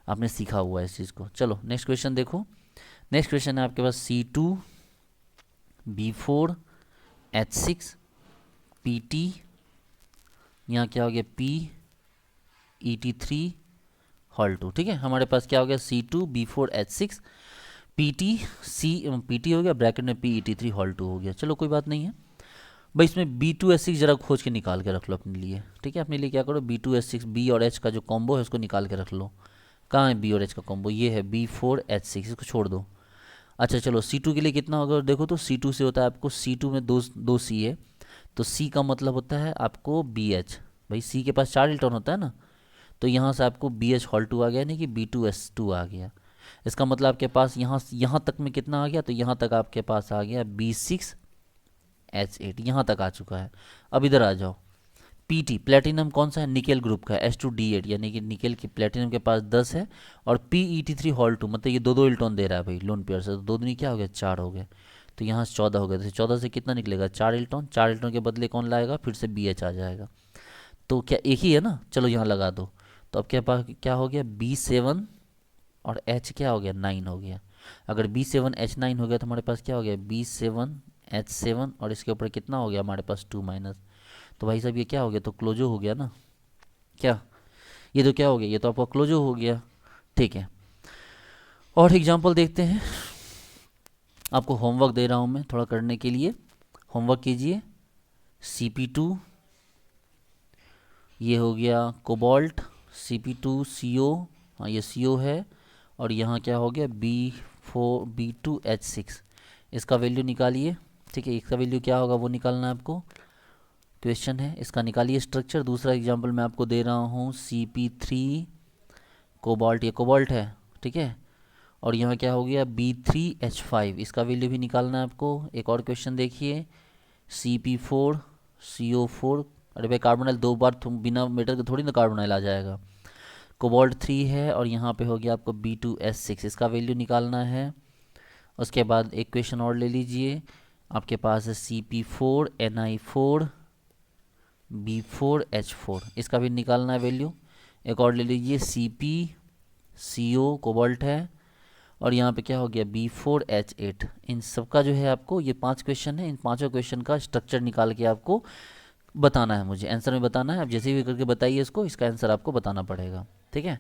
आपने सीखा हुआ है इस चीज़ को। चलो नेक्स्ट क्वेश्चन देखो। नेक्स्ट क्वेश्चन है आपके पास C2B4H6 PT, यहाँ क्या हो गया? PET3 hall 2। ठीक है, हमारे पास क्या हो गया? C2B4H6 PT हो गया, ब्रैकेट में PET3 हॉल 2 हो गया। चलो कोई बात नहीं है भाई। इसमें B2H6 जरा खोज के निकाल के रख लो अपने लिए। ठीक है, अपने लिए क्या करो? B2H6 B और H का जो कॉम्बो है उसको निकाल के रख लो। कहाँ है B और H का कॉम्बो? ये है B4H6, इसको छोड़ दो। अच्छा चलो C2 के लिए कितना होगा देखो तो। C2 से होता है आपको, C2 में दो C है तो C का मतलब होता है आपको BH। भाई C के पास 4 इलेक्ट्रॉन होता है ना, तो यहाँ से आपको BH हॉल 2 आ गया, यानी कि B2S2 आ गया। इसका मतलब आपके पास यहाँ तक में कितना आ गया? तो यहाँ तक आपके पास आ गया B6H8, यहाँ तक आ चुका है। अब इधर आ जाओ। PT प्लेटिनम कौन सा है? निकेल ग्रुप का है, H2D8, यानी कि निकेल की प्लेटिनम के पास 10 है। और PET3 हॉल 2 मतलब ये दो इलेक्ट्रॉन दे रहा है भाई लोन पेयर से, तो दो दूनी क्या हो गया? 4 हो गए। तो यहाँ से 14 हो गए, तो 14 से कितना निकलेगा? 4 इलेक्ट्रॉन। 4 इलेक्ट्रॉन के बदले कौन लाएगा? फिर से BH आ जाएगा। तो क्या एक ही है ना? चलो यहाँ लगा दो। तो अब क्या पास क्या हो गया? B7 और H क्या हो गया? 9 हो गया। अगर B7H9 हो गया तो हमारे पास क्या हो गया? B7H7 और इसके ऊपर कितना हो गया हमारे पास? 2-। तो भाई साहब ये क्या हो गया? तो क्लोजो हो गया ना। क्या ये तो क्या हो गया? ये तो आपका क्लोजो हो गया। ठीक है, और एग्जाम्पल देखते हैं। आपको होमवर्क दे रहा हूँ मैं थोड़ा करने के लिए। होमवर्क कीजिए। Cp2 ये हो गया कोबाल्ट, Cp2CO, हाँ ये CO है। और यहाँ क्या हो गया? B2H6। इसका वैल्यू निकालिए। ठीक है, इसका वैल्यू क्या होगा वो निकालना है आपको। क्वेश्चन है इसका, निकालिए स्ट्रक्चर। दूसरा एग्जाम्पल मैं आपको दे रहा हूँ Cp3 कोबाल्ट, ये कोबाल्ट है। ठीक है, और यहाँ क्या हो गया? B3H5, इसका वैल्यू भी निकालना है आपको। एक और क्वेश्चन देखिए, Cp4CO4। अरे भाई कार्बोनाइल दो बार तुम बिना मेटर के थोड़ी ना कार्बोनाइल आ जाएगा। कोबाल्ट 3 है और यहाँ पे हो गया आपको B2S6, इसका वैल्यू निकालना है। उसके बाद एक क्वेश्चन और ले लीजिए। आपके पास है Cp4Ni4 B4H4, इसका भी निकालना है वैल्यू। एक और ले लीजिए CpCO कोबाल्ट है और यहाँ पे क्या हो गया? B4H8। इन सब का जो है आपको ये 5 क्वेश्चन है, इन पांचों क्वेश्चन का स्ट्रक्चर निकाल के आपको बताना है, मुझे आंसर में बताना है। आप जैसे भी करके बताइए इसको, इसका आंसर आपको बताना पड़ेगा। ठीक है,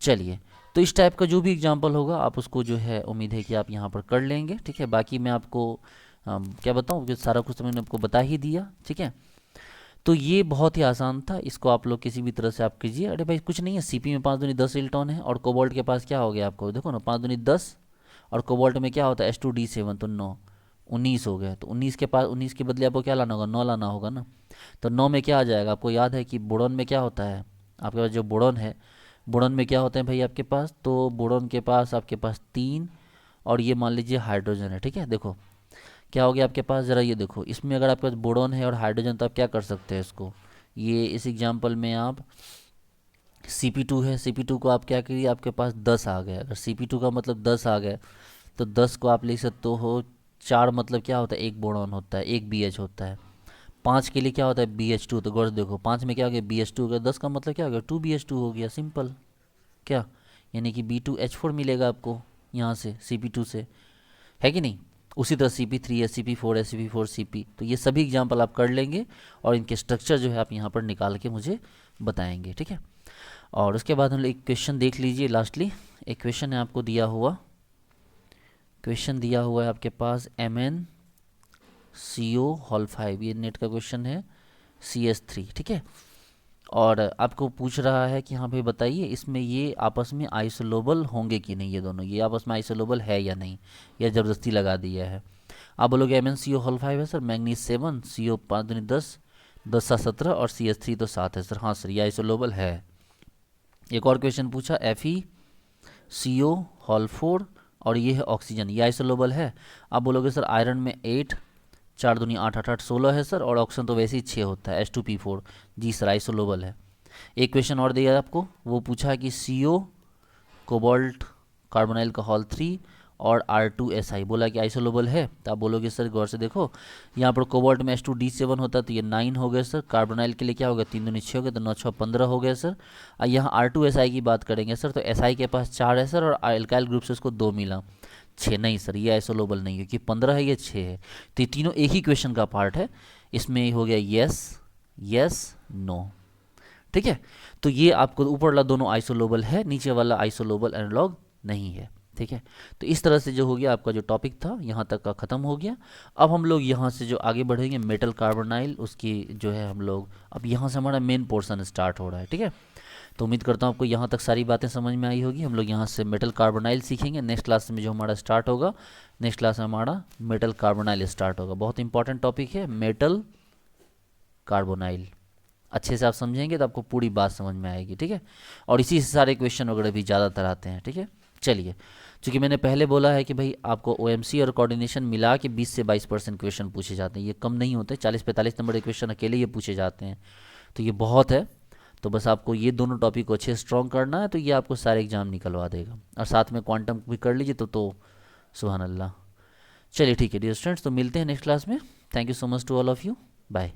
चलिए। तो इस टाइप का जो भी एग्जाम्पल होगा आप उसको जो है उम्मीद है कि आप यहाँ पर कर लेंगे। ठीक है, बाकी मैं आपको क्या बताऊँ कि सारा कुछ तो मैंने आपको बता ही दिया। ठीक है, तो ये बहुत ही आसान था, इसको आप लोग किसी भी तरह से आप कीजिए। अरे भाई कुछ नहीं है, सीपी में 5 दूनी 10 इलेक्ट्रॉन है और कोबाल्ट के पास क्या हो गया आपको देखो ना, 5 दूनी 10। और कोबाल्ट में क्या होता है? H2D7, तो 9 19 हो गए। तो 19 के पास 19 के बदले आपको क्या लाना होगा? 9 लाना होगा ना। तो 9 में क्या आ जाएगा? आपको याद है कि बोरॉन में क्या होता है आपके पास? जो बोरॉन है, बोरॉन में क्या होते हैं भाई आपके पास? तो बोरॉन के पास आपके पास 3 और ये मान लीजिए हाइड्रोजन है। ठीक है, देखो क्या हो गया आपके पास, ज़रा ये देखो। इसमें अगर आपके पास बोरॉन है और हाइड्रोजन, तो आप क्या कर सकते हैं इसको, ये इस एग्जाम्पल में आप Cp2 है, Cp2 को आप क्या करिए, आपके पास 10 आ गए। अगर Cp2 का मतलब 10 आ गए तो 10 को आप लिख सकते हो 4, मतलब क्या होता है? एक बोरॉन होता है, एक BH होता है। 5 के लिए क्या होता है? BH2। तो गौर से देखो 5 में क्या हो गया? BH2 हो गया। 10 का मतलब क्या हो गया? 2BH2 हो गया, सिंपल। क्या यानी कि B2H4 मिलेगा आपको यहाँ से Cp2 से, है कि नहीं? उसी तरह Cp3 है, Cp4 है, Cp4Cp। तो ये सभी एग्जाम्पल आप कर लेंगे और इनके स्ट्रक्चर जो है आप यहाँ पर निकाल के मुझे बताएंगे। ठीक है, और उसके बाद हम लोग एक क्वेश्चन देख लीजिए लास्टली। एक क्वेश्चन है आपको दिया हुआ, क्वेश्चन दिया हुआ है आपके पास MnCO♁5, ये नेट का क्वेश्चन है, CS3। ठीक है, और आपको पूछ रहा है कि हाँ भाई बताइए इसमें ये आपस में आइसोलोबल होंगे कि नहीं, ये दोनों ये आपस में आइसोलोबल है या नहीं, या ज़बरदस्ती लगा दिया है। आप बोलोगे MnCO♁5 है सर, मैंगनीज 7, CO 5 दूनी 10, 10 7 17 और CS3 तो 7 है सर। हाँ सर ये आइसोलोबल है। एक और क्वेश्चन पूछा FeCO♁4 और ये है ऑक्सीजन, ये आइसोलोबल है। आप बोलोगे सर आयरन में 8, 4 दूनी 8 8 8 16 है सर, और ऑक्सीजन तो वैसे ही 6 होता है, H2P4। जी सर आइसोलोबल है। एक क्वेश्चन और दिया है आपको, वो पूछा है कि CO कोबाल्ट कार्बोनाइल का हॉल 3 और R2SI बोला कि आइसोलोबल है। तो आप बोलोगे सर गौर से देखो, यहाँ पर कोबाल्ट में H2D7 होता है तो ये 9 हो गया सर, कार्बोनाइल के लिए क्या होगा 3 दूनी 6 हो गया, तो 9 6 15 हो गया सर। और यहाँ R2SI की बात करेंगे सर, तो SI के पास 4 है सर, और अल्काइल ग्रुप से उसको 2 मिला, 6 नहीं सर, ये आइसोलोबल नहीं है क्योंकि 15 है, ये 6 है। तो ये तीनों एक ही क्वेश्चन का पार्ट है, इसमें हो गया यस यस नो। ठीक है, तो ये आपको ऊपर वाला दोनों आइसोलोबल है, नीचे वाला आइसोलोबल एनालॉग नहीं है। ठीक है, तो इस तरह से जो हो गया आपका जो टॉपिक था यहाँ तक का ख़त्म हो गया। अब हम लोग यहाँ से जो आगे बढ़ेंगे मेटल कार्बोनाइल, उसकी जो है हम लोग अब यहाँ से हमारा मेन पोर्शन स्टार्ट हो रहा है। ठीक है, तो उम्मीद करता हूँ आपको यहाँ तक सारी बातें समझ में आई होगी। हम लोग यहाँ से मेटल कार्बोनाइल सीखेंगे, नेक्स्ट क्लास में जो हमारा स्टार्ट होगा, नेक्स्ट क्लास में हमारा मेटल कार्बोनाइल स्टार्ट होगा। बहुत इंपॉर्टेंट टॉपिक है मेटल कार्बोनाइल, अच्छे से आप समझेंगे तो आपको पूरी बात समझ में आएगी। ठीक है, और इसी से सारे क्वेश्चन वगैरह भी ज़्यादातर आते हैं। ठीक है, चलिए, चूँकि मैंने पहले बोला है कि भाई आपको OMC और कोऑर्डिनेशन मिला के 20 से 22% क्वेश्चन पूछे जाते हैं, ये कम नहीं होते, 40-45 नंबर के क्वेश्चन अकेले ये पूछे जाते हैं, तो ये बहुत है। तो बस आपको ये दोनों टॉपिक को अच्छे से स्ट्रॉन्ग करना है, तो ये आपको सारे एग्जाम निकलवा देगा, और साथ में क्वांटम भी कर लीजिए तो सुभान अल्लाह। चलिए ठीक है डियर स्टूडेंट्स, तो मिलते हैं नेक्स्ट क्लास में। Thank you so much to all of you, bye.